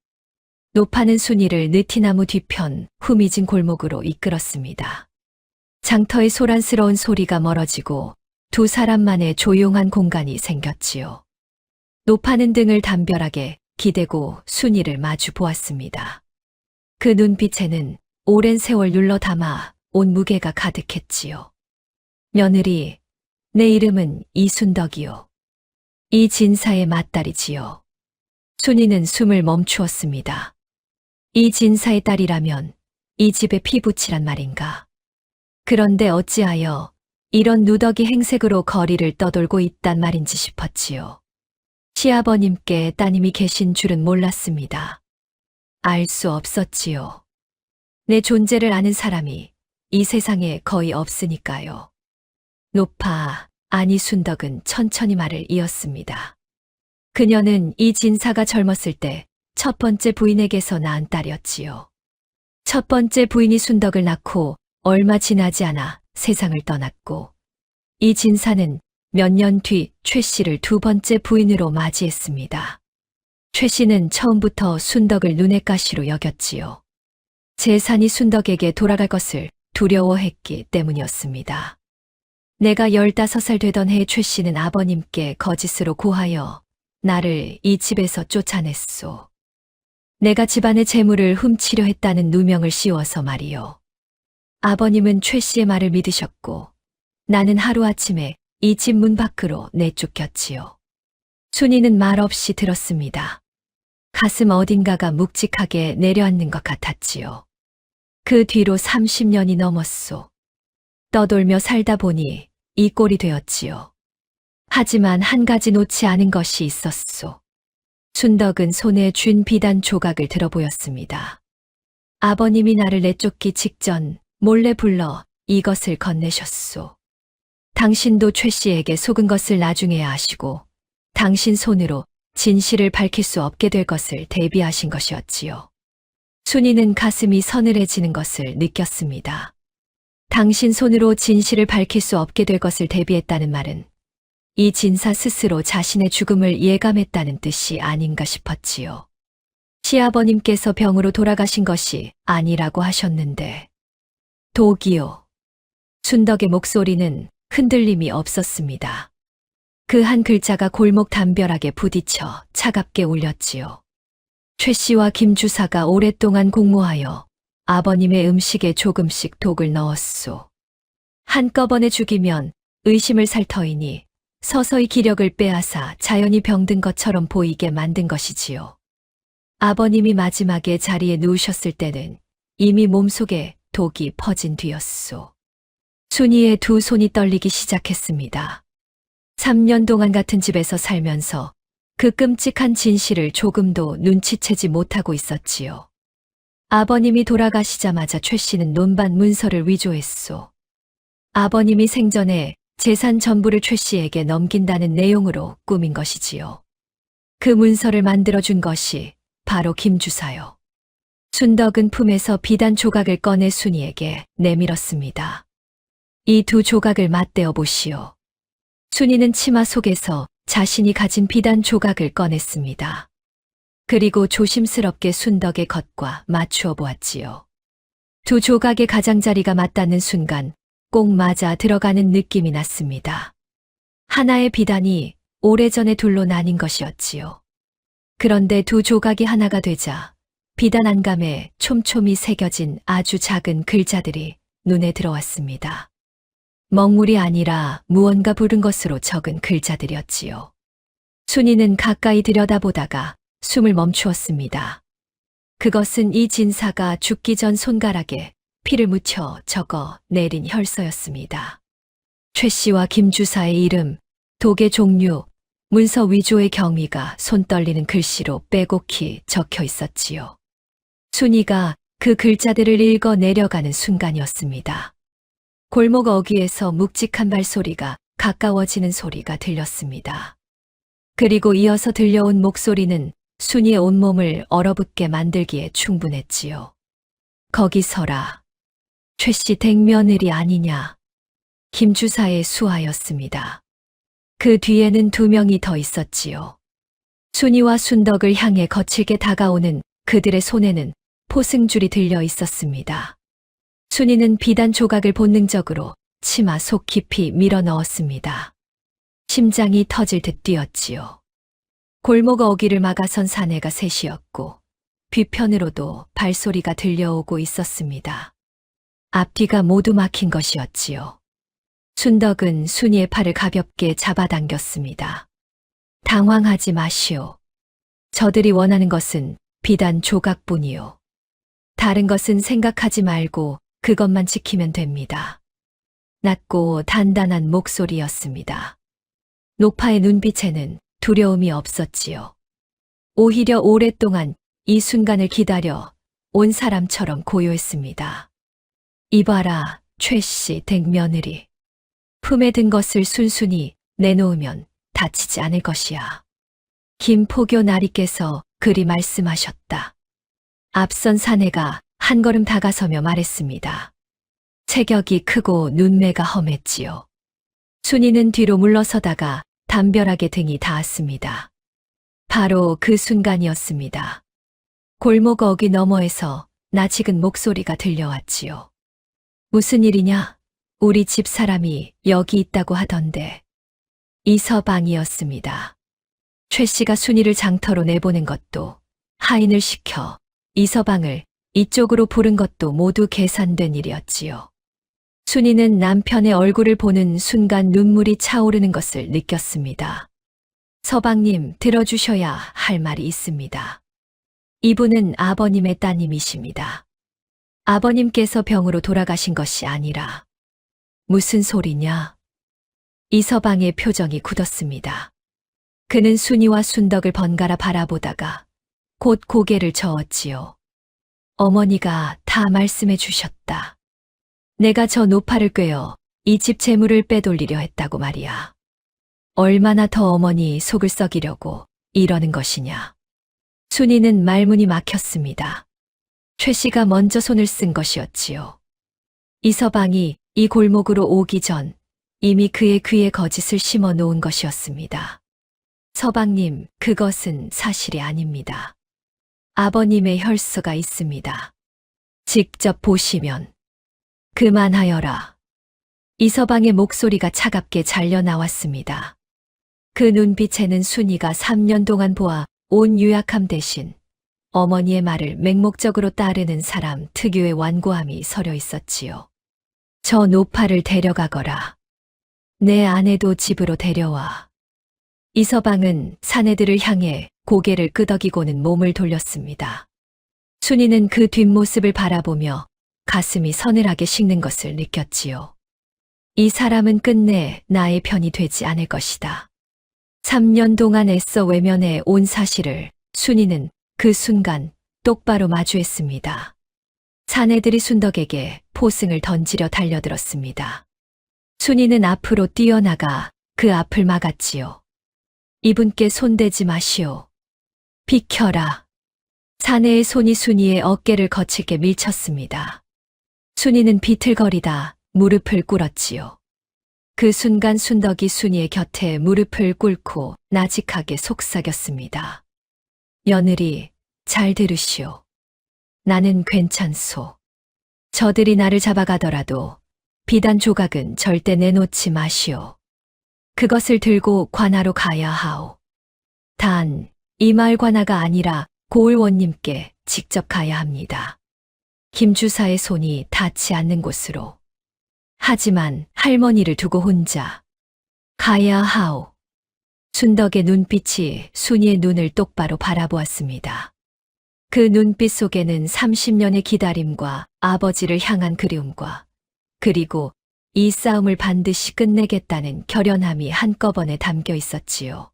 노파는 순이를 느티나무 뒤편 후미진 골목으로 이끌었습니다. 장터의 소란스러운 소리가 멀어지고 두 사람만의 조용한 공간이 생겼지요. 노파는 등을 담벼락에 기대고 순이를 마주 보았습니다. 그 눈빛에는 오랜 세월 눌러 담아 온 무게가 가득했지요. 며느리, 내 이름은 이순덕이요. 이 진사의 맏딸이지요. 순이는 숨을 멈추었습니다. 이 진사의 딸이라면 이 집의 피부치란 말인가. 그런데 어찌하여 이런 누더기 행색으로 거리를 떠돌고 있단 말인지 싶었지요. 시아버님께 따님이 계신 줄은 몰랐습니다. 알 수 없었지요. 내 존재를 아는 사람이 이 세상에 거의 없으니까요. 노파, 아니 순덕은 천천히 말을 이었습니다. 그녀는 이 진사가 젊었을 때 첫 번째 부인에게서 낳은 딸이었지요. 첫 번째 부인이 순덕을 낳고 얼마 지나지 않아 세상을 떠났고 이 진사는 몇 년 뒤 최 씨를 두 번째 부인으로 맞이했습니다. 최 씨는 처음부터 순덕을 눈의 가시로 여겼지요. 재산이 순덕에게 돌아갈 것을 두려워했기 때문이었습니다. 내가 15살 되던 해 최 씨는 아버님께 거짓으로 고하여 나를 이 집에서 쫓아냈소. 내가 집안의 재물을 훔치려 했다는 누명을 씌워서 말이요. 아버님은 최 씨의 말을 믿으셨고 나는 하루아침에 이 집 문 밖으로 내쫓겼지요. 순이는 말없이 들었습니다. 가슴 어딘가가 묵직하게 내려앉는 것 같았지요. 그 뒤로 30년이 넘었소. 떠돌며 살다 보니 이 꼴이 되었지요. 하지만 한 가지 놓지 않은 것이 있었소. 순덕은 손에 쥔 비단 조각을 들어 보였습니다. 아버님이 나를 내쫓기 직전 몰래 불러 이것을 건네셨소. 당신도 최 씨에게 속은 것을 나중에야 아시고 당신 손으로 진실을 밝힐 수 없게 될 것을 대비하신 것이었지요. 순이는 가슴이 서늘해지는 것을 느꼈습니다. 당신 손으로 진실을 밝힐 수 없게 될 것을 대비했다는 말은 이 진사 스스로 자신의 죽음을 예감했다는 뜻이 아닌가 싶었지요. 시아버님께서 병으로 돌아가신 것이 아니라고 하셨는데. 독이요. 순덕의 목소리는 흔들림이 없었습니다. 그 한 글자가 골목 담벼락에 부딪혀 차갑게 울렸지요. 최 씨와 김 주사가 오랫동안 공모하여 아버님의 음식에 조금씩 독을 넣었소. 한꺼번에 죽이면 의심을 살 터이니 서서히 기력을 빼앗아 자연히 병든 것처럼 보이게 만든 것이지요. 아버님이 마지막에 자리에 누우셨을 때는 이미 몸속에 독이 퍼진 뒤였소. 순이의 두 손이 떨리기 시작했습니다. 3년 동안 같은 집에서 살면서 그 끔찍한 진실을 조금도 눈치채지 못하고 있었지요. 아버님이 돌아가시자마자 최 씨는 논반 문서를 위조했소. 아버님이 생전에 재산 전부를 최 씨에게 넘긴다는 내용으로 꾸민 것이지요. 그 문서를 만들어준 것이 바로 김 주사요. 순덕은 품에서 비단 조각을 꺼내 순이에게 내밀었습니다. 이 두 조각을 맞대어 보시오. 순이는 치마 속에서 자신이 가진 비단 조각을 꺼냈습니다. 그리고 조심스럽게 순덕의 겉과 맞추어 보았지요. 두 조각의 가장자리가 맞닿는 순간 꼭 맞아 들어가는 느낌이 났습니다. 하나의 비단이 오래전에 둘로 나뉜 것이었지요. 그런데 두 조각이 하나가 되자 비단 안감에 촘촘히 새겨진 아주 작은 글자들이 눈에 들어왔습니다. 먹물이 아니라 무언가 부른 것으로 적은 글자들이었지요. 순이는 가까이 들여다보다가 숨을 멈추었습니다. 그것은 이 진사가 죽기 전 손가락에 피를 묻혀 적어 내린 혈서였습니다. 최 씨와 김 주사의 이름, 독의 종류, 문서 위조의 경위가 손 떨리는 글씨로 빼곡히 적혀 있었지요. 순이가 그 글자들을 읽어 내려가는 순간이었습니다. 골목 어귀에서 묵직한 발소리가 가까워지는 소리가 들렸습니다. 그리고 이어서 들려온 목소리는 순이의 온몸을 얼어붙게 만들기에 충분했지요. 거기 서라. 최 씨 댁며느리 아니냐. 김 주사의 수하였습니다. 그 뒤에는 두 명이 더 있었지요. 순이와 순덕을 향해 거칠게 다가오는 그들의 손에는 포승줄이 들려 있었습니다. 순이는 비단 조각을 본능적으로 치마 속 깊이 밀어 넣었습니다. 심장이 터질 듯 뛰었지요. 골목 어귀를 막아선 사내가 셋이었고 뒤편으로도 발소리가 들려오고 있었습니다. 앞뒤가 모두 막힌 것이었지요. 순덕은 순이의 팔을 가볍게 잡아당겼습니다. 당황하지 마시오. 저들이 원하는 것은 비단 조각뿐이요. 다른 것은 생각하지 말고 그것만 지키면 됩니다. 낮고 단단한 목소리였습니다. 노파의 눈빛에는 두려움이 없었지요. 오히려 오랫동안 이 순간을 기다려 온 사람처럼 고요했습니다. 이봐라, 최 씨 댁며느리. 품에 든 것을 순순히 내놓으면 다치지 않을 것이야. 김포교 나리께서 그리 말씀하셨다. 앞선 사내가 한 걸음 다가서며 말했습니다. 체격이 크고 눈매가 험했지요. 순이는 뒤로 물러서다가 담벼락에 등이 닿았습니다. 바로 그 순간이었습니다. 골목 어귀 너머에서 낯익은 목소리가 들려왔지요. 무슨 일이냐? 우리 집 사람이 여기 있다고 하던데. 이서방이었습니다. 최 씨가 순이를 장터로 내보낸 것도, 하인을 시켜 이서방을 이쪽으로 부른 것도 모두 계산된 일이었지요. 순이는 남편의 얼굴을 보는 순간 눈물이 차오르는 것을 느꼈습니다. 서방님, 들어주셔야 할 말이 있습니다. 이분은 아버님의 따님이십니다. 아버님께서 병으로 돌아가신 것이 아니라. 무슨 소리냐? 이서방의 표정이 굳었습니다. 그는 순이와 순덕을 번갈아 바라보다가 곧 고개를 저었지요. 어머니가 다 말씀해 주셨다. 내가 저 노파를 꿰어 이 집 재물을 빼돌리려 했다고 말이야. 얼마나 더 어머니 속을 썩이려고 이러는 것이냐. 순이는 말문이 막혔습니다. 최 씨가 먼저 손을 쓴 것이었지요. 이서방이 이 골목으로 오기 전 이미 그의 귀에 거짓을 심어 놓은 것이었습니다. 서방님, 그것은 사실이 아닙니다. 아버님의 혈서가 있습니다. 직접 보시면. 그만하여라. 이서방의 목소리가 차갑게 잘려 나왔습니다. 그 눈빛에는 순이가 3년 동안 보아 온 유약함 대신 어머니의 말을 맹목적으로 따르는 사람 특유의 완고함이 서려 있었지요. 저 노파를 데려가거라. 내 아내도 집으로 데려와. 이서방은 사내들을 향해 고개를 끄덕이고는 몸을 돌렸습니다. 순이는 그 뒷모습을 바라보며 가슴이 서늘하게 식는 것을 느꼈지요. 이 사람은 끝내 나의 편이 되지 않을 것이다. 3년 동안 애써 외면해 온 사실을 순이는 그 순간 똑바로 마주했습니다. 사내들이 순덕에게 포승을 던지려 달려들었습니다. 순이는 앞으로 뛰어나가 그 앞을 막았지요. 이분께 손대지 마시오. 비켜라. 사내의 손이 순이의 어깨를 거칠게 밀쳤습니다. 순이는 비틀거리다 무릎을 꿇었지요. 그 순간 순덕이 순이의 곁에 무릎을 꿇고 나직하게 속삭였습니다. 며느리, 잘 들으시오. 나는 괜찮소. 저들이 나를 잡아가더라도 비단 조각은 절대 내놓지 마시오. 그것을 들고 관하로 가야 하오. 단, 이 마을 관하가 아니라 고을원님께 직접 가야 합니다. 김주사의 손이 닿지 않는 곳으로. 하지만 할머니를 두고 혼자 가야 하오. 순덕의 눈빛이 순이의 눈을 똑바로 바라보았습니다. 그 눈빛 속에는 30년의 기다림과 아버지를 향한 그리움과 그리고 이 싸움을 반드시 끝내겠다는 결연함이 한꺼번에 담겨 있었지요.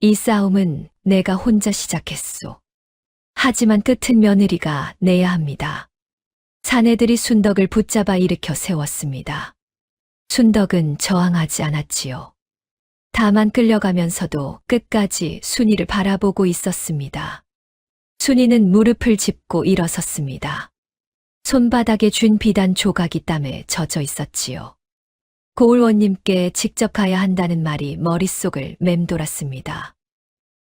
이 싸움은 내가 혼자 시작했소. 하지만 끝은 며느리가 내야 합니다. 사내들이 순덕을 붙잡아 일으켜 세웠습니다. 순덕은 저항하지 않았지요. 다만 끌려가면서도 끝까지 순이를 바라보고 있었습니다. 순이는 무릎을 짚고 일어섰습니다. 손바닥에 쥔 비단 조각이 땀에 젖어 있었지요. 고을원님께 직접 가야 한다는 말이 머릿속을 맴돌았습니다.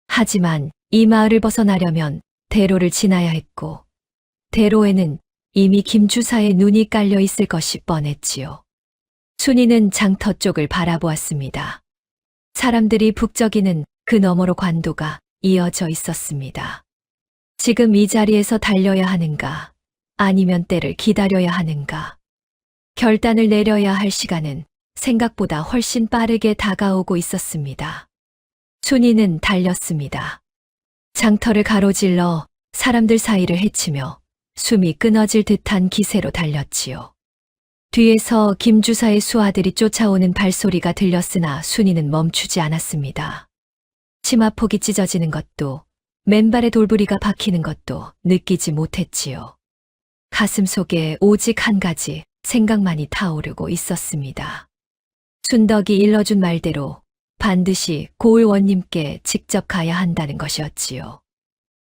하지만 이 마을을 벗어나려면 대로를 지나야 했고, 대로에는 이미 김주사의 눈이 깔려 있을 것이 뻔했지요. 순이는 장터 쪽을 바라보았습니다. 사람들이 북적이는 그 너머로 관도가 이어져 있었습니다. 지금 이 자리에서 달려야 하는가, 아니면 때를 기다려야 하는가. 결단을 내려야 할 시간은 생각보다 훨씬 빠르게 다가오고 있었습니다. 순이는 달렸습니다. 장터를 가로질러 사람들 사이를 헤치며 숨이 끊어질 듯한 기세로 달렸지요. 뒤에서 김주사의 수하들이 쫓아오는 발소리가 들렸으나 순이는 멈추지 않았습니다. 치마폭이 찢어지는 것도 맨발에 돌부리가 박히는 것도 느끼지 못했지요. 가슴 속에 오직 한 가지 생각만이 타오르고 있었습니다. 순덕이 일러준 말대로 반드시 고을원님께 직접 가야 한다는 것이었지요.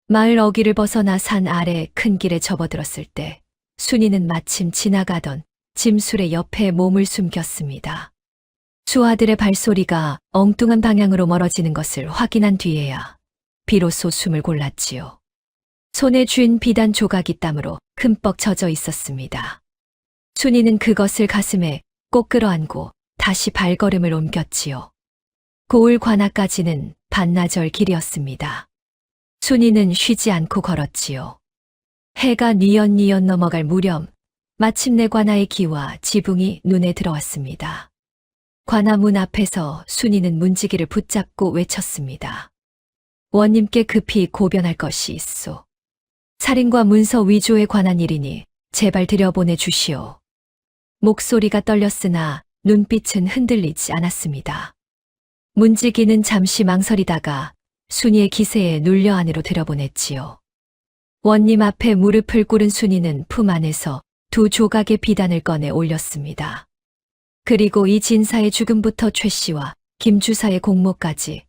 마을 어귀를 벗어나 산 아래 큰 길에 접어들었을 때 순이는 마침 지나가던 짐술의 옆에 몸을 숨겼습니다. 수하들의 발소리가 엉뚱한 방향으로 멀어지는 것을 확인한 뒤에야 비로소 숨을 골랐지요. 손에 쥔 비단 조각이 땀으로 흠뻑 젖어 있었습니다. 순이는 그것을 가슴에 꼭 끌어안고 다시 발걸음을 옮겼지요. 고을 관아까지는 반나절 길이었습니다. 순이는 쉬지 않고 걸었지요. 해가 뉘엿뉘엿 넘어갈 무렵 마침내 관아의 기와 지붕이 눈에 들어왔습니다. 관아 문 앞에서 순이는 문지기를 붙잡고 외쳤습니다. 원님께 급히 고변할 것이 있소. 살인과 문서 위조에 관한 일이니 제발 들여보내 주시오. 목소리가 떨렸으나 눈빛은 흔들리지 않았습니다. 문지기는 잠시 망설이다가 순이의 기세에 눌려 안으로 들여보냈지요. 원님 앞에 무릎을 꿇은 순이는 품 안에서 2 조각의 비단을 꺼내 올렸습니다. 그리고 이 진사의 죽음부터 최 씨와 김 주사의 공모까지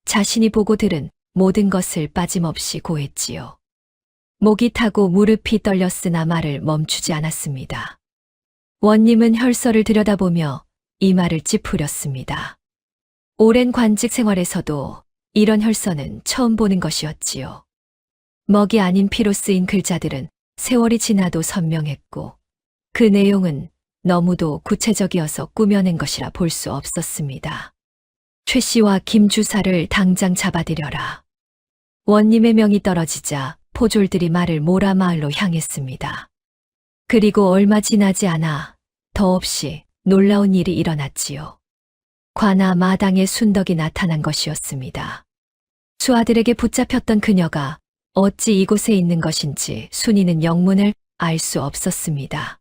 자신이 보고 들은 모든 것을 빠짐없이 고했지요. 목이 타고 무릎이 떨렸으나 말을 멈추지 않았습니다. 원님은 혈서를 들여다보며 이마를 찌푸렸습니다. 오랜 관직 생활에서도 이런 혈서는 처음 보는 것이었지요. 먹이 아닌 피로 쓰인 글자들은 세월이 지나도 선명했고 그 내용은 너무도 구체적이어서 꾸며낸 것이라 볼 수 없었습니다. 최 씨와 김 주사를 당장 잡아들여라. 원님의 명이 떨어지자 포졸들이 말을 모라 마을로 향했습니다. 그리고 얼마 지나지 않아 더없이 놀라운 일이 일어났지요. 관아 마당에 순덕이 나타난 것이었습니다. 수아들에게 붙잡혔던 그녀가 어찌 이곳에 있는 것인지 순이는 영문을 알 수 없었습니다.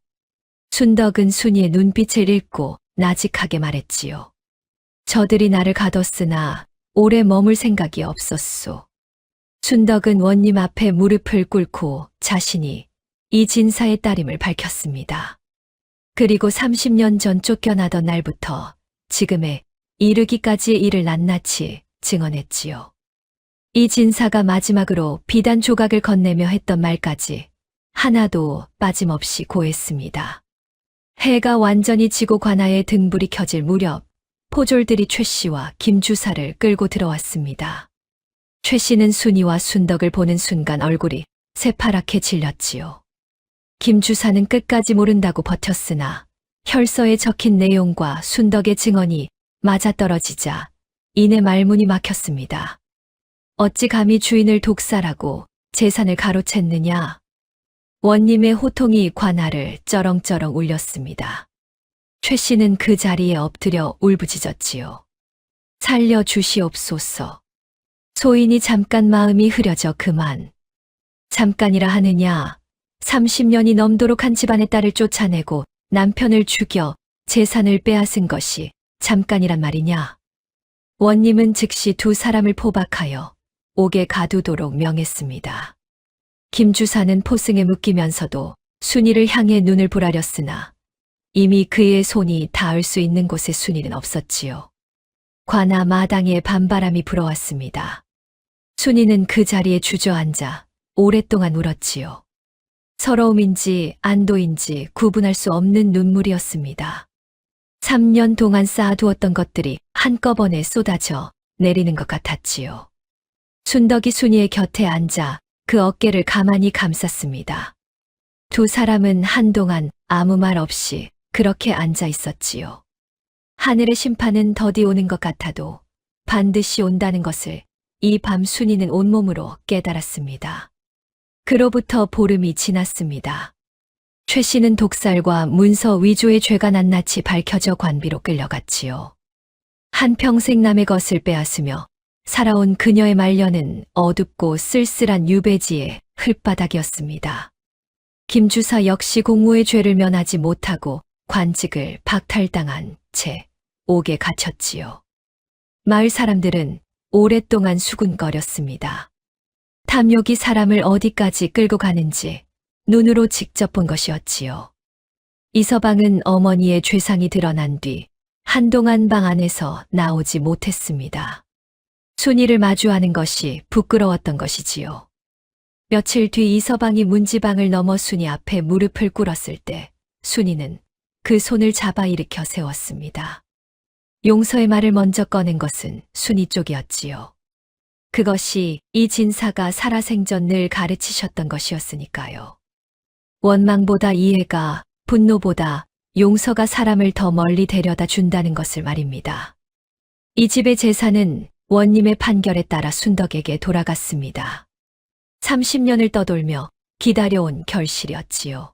순덕은 순이의 눈빛을 읽고 나직하게 말했지요. 저들이 나를 가뒀으나 오래 머물 생각이 없었소. 순덕은 원님 앞에 무릎을 꿇고 자신이 이 진사의 딸임을 밝혔습니다. 그리고 30년 전 쫓겨나던 날부터 지금에 이르기까지의 일을 낱낱이 증언했지요. 이 진사가 마지막으로 비단 조각을 건네며 했던 말까지 하나도 빠짐없이 고했습니다. 해가 완전히 지고 관아의 등불이 켜질 무렵 포졸들이 최 씨와 김 주사를 끌고 들어왔습니다. 최 씨는 순이와 순덕을 보는 순간 얼굴이 새파랗게 질렸지요. 김 주사는 끝까지 모른다고 버텼으나 혈서에 적힌 내용과 순덕의 증언이 맞아떨어지자 이내 말문이 막혔습니다. 어찌 감히 주인을 독살하고 재산을 가로챘느냐? 원님의 호통이 관아를 쩌렁쩌렁 울렸습니다. 최 씨는 그 자리에 엎드려 울부짖었지요. 살려주시옵소서. 소인이 잠깐 마음이 흐려져 그만. 잠깐이라 하느냐? 30년이 넘도록 한 집안의 딸을 쫓아내고 남편을 죽여 재산을 빼앗은 것이 잠깐이란 말이냐? 원님은 즉시 두 사람을 포박하여 옥에 가두도록 명했습니다. 김 주사는 포승에 묶이면서도 순이를 향해 눈을 부라렸으나 이미 그의 손이 닿을 수 있는 곳에 순이는 없었지요. 관아 마당에 밤바람이 불어왔습니다. 순이는 그 자리에 주저앉아 오랫동안 울었지요. 서러움인지 안도인지 구분할 수 없는 눈물이었습니다. 3년 동안 쌓아두었던 것들이 한꺼번에 쏟아져 내리는 것 같았지요. 순덕이 순이의 곁에 앉아 그 어깨를 가만히 감쌌습니다. 두 사람은 한동안 아무 말 없이 그렇게 앉아 있었지요. 하늘의 심판은 더디 오는 것 같아도 반드시 온다는 것을 이 밤 순이는 온몸으로 깨달았습니다. 그로부터 보름이 지났습니다. 최 씨는 독살과 문서 위조의 죄가 낱낱이 밝혀져 관비로 끌려갔지요. 한평생 남의 것을 빼앗으며 살아온 그녀의 말년은 어둡고 쓸쓸한 유배지의 흙바닥이었습니다. 김 주사 역시 공무의 죄를 면하지 못하고 관직을 박탈당한 채 옥에 갇혔지요. 마을 사람들은 오랫동안 수군거렸습니다. 탐욕이 사람을 어디까지 끌고 가는지 눈으로 직접 본 것이었지요. 이서방은 어머니의 죄상이 드러난 뒤 한동안 방 안에서 나오지 못했습니다. 순이를 마주하는 것이 부끄러웠던 것이지요. 며칠 뒤 이서방이 문지방을 넘어 순이 앞에 무릎을 꿇었을 때 순이는 그 손을 잡아 일으켜 세웠습니다. 용서의 말을 먼저 꺼낸 것은 순이 쪽이었지요. 그것이 이 진사가 살아생전 늘 가르치셨던 것이었으니까요. 원망보다 이해가, 분노보다 용서가 사람을 더 멀리 데려다 준다는 것을 말입니다. 이 집의 재산은 원님의 판결에 따라 순덕에게 돌아갔습니다. 30년을 떠돌며 기다려온 결실이었지요.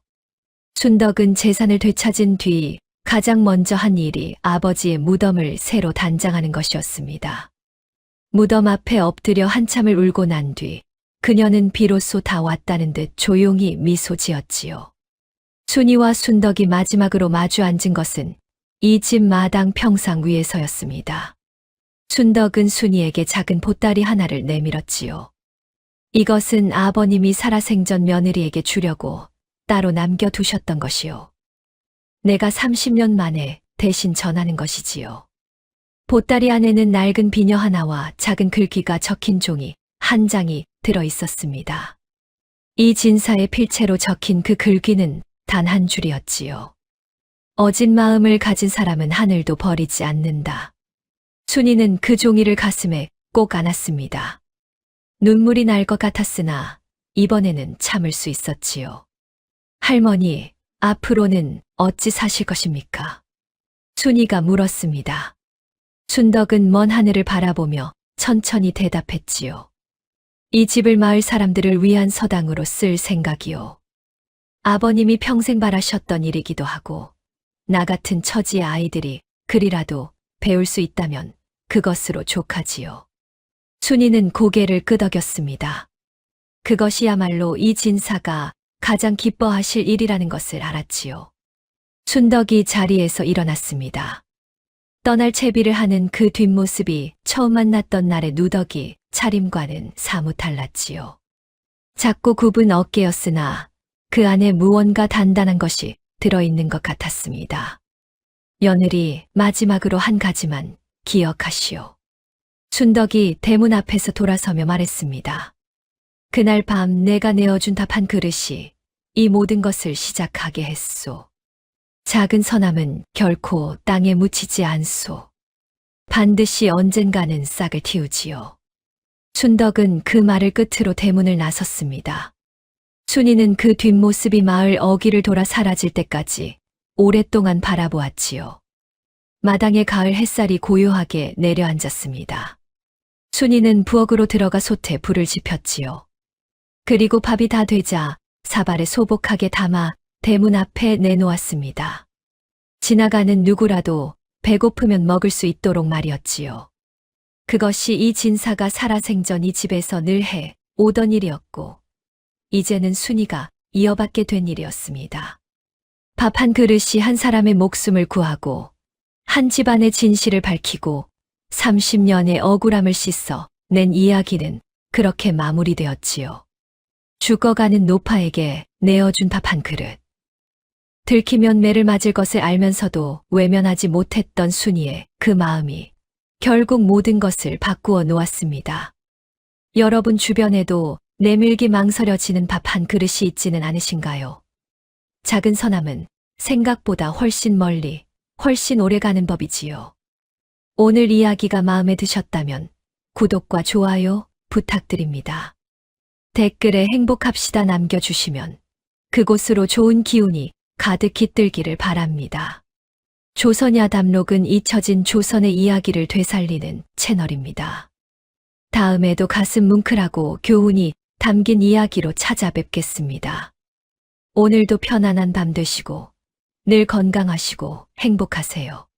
순덕은 재산을 되찾은 뒤 가장 먼저 한 일이 아버지의 무덤을 새로 단장하는 것이었습니다. 무덤 앞에 엎드려 한참을 울고 난 뒤 그녀는 비로소 다 왔다는 듯 조용히 미소 지었지요. 순이와 순덕이 마지막으로 마주 앉은 것은 이 집 마당 평상 위에서였습니다. 순덕은 순이에게 작은 보따리 하나를 내밀었지요. 이것은 아버님이 살아생전 며느리에게 주려고 따로 남겨두셨던 것이요. 내가 30년 만에 대신 전하는 것이지요. 보따리 안에는 낡은 비녀 하나와 작은 글귀가 적힌 종이 한 장이 들어 있었습니다. 이 진사의 필체로 적힌 그 글귀는 단 한 줄이었지요. 어진 마음을 가진 사람은 하늘도 버리지 않는다. 순이는 그 종이를 가슴에 꼭 안았습니다. 눈물이 날 것 같았으나 이번에는 참을 수 있었지요. 할머니, 앞으로는 어찌 사실 것입니까? 순이가 물었습니다. 순덕은 먼 하늘을 바라보며 천천히 대답했지요. 이 집을 마을 사람들을 위한 서당으로 쓸 생각이요. 아버님이 평생 바라셨던 일이기도 하고, 나 같은 처지의 아이들이 글이라도 배울 수 있다면 그것으로 족하지요. 순이는 고개를 끄덕였습니다. 그것이야말로 이 진사가 가장 기뻐하실 일이라는 것을 알았지요. 순덕이 자리에서 일어났습니다. 떠날 채비를 하는 그 뒷모습이 처음 만났던 날의 누더기 차림과는 사뭇 달랐지요. 작고 굽은 어깨였으나 그 안에 무언가 단단한 것이 들어있는 것 같았습니다. 며느리, 마지막으로 한 가지만 기억하시오. 순덕이 대문 앞에서 돌아서며 말했습니다. 그날 밤 내가 내어준 답 한 그릇이 이 모든 것을 시작하게 했소. 작은 선함은 결코 땅에 묻히지 않소. 반드시 언젠가는 싹을 틔우지요. 순덕은 그 말을 끝으로 대문을 나섰습니다. 순이는 그 뒷모습이 마을 어귀를 돌아 사라질 때까지 오랫동안 바라보았지요. 마당에 가을 햇살이 고요하게 내려앉았습니다. 순이는 부엌으로 들어가 솥에 불을 지폈지요. 그리고 밥이 다 되자 사발에 소복하게 담아 대문 앞에 내놓았습니다. 지나가는 누구라도 배고프면 먹을 수 있도록 말이었지요. 그것이 이 진사가 살아생전 이 집에서 늘 해 오던 일이었고, 이제는 순이가 이어받게 된 일이었습니다. 밥 한 그릇이 한 사람의 목숨을 구하고, 한 집안의 진실을 밝히고, 30년의 억울함을 씻어 낸 이야기는 그렇게 마무리되었지요. 죽어가는 노파에게 내어준 밥 한 그릇. 들키면 매를 맞을 것을 알면서도 외면하지 못했던 순이의 그 마음이 결국 모든 것을 바꾸어 놓았습니다. 여러분 주변에도 내밀기 망설여지는 밥 한 그릇이 있지는 않으신가요? 작은 선함은 생각보다 훨씬 멀리, 훨씬 오래 가는 법이지요. 오늘 이야기가 마음에 드셨다면 구독과 좋아요 부탁드립니다. 댓글에 행복합시다 남겨주시면 그곳으로 좋은 기운이 가득 깃들기를 바랍니다. 조선야담록은 잊혀진 조선의 이야기를 되살리는 채널입니다. 다음에도 가슴 뭉클하고 교훈이 담긴 이야기로 찾아뵙겠습니다. 오늘도 편안한 밤 되시고 늘 건강하시고 행복하세요.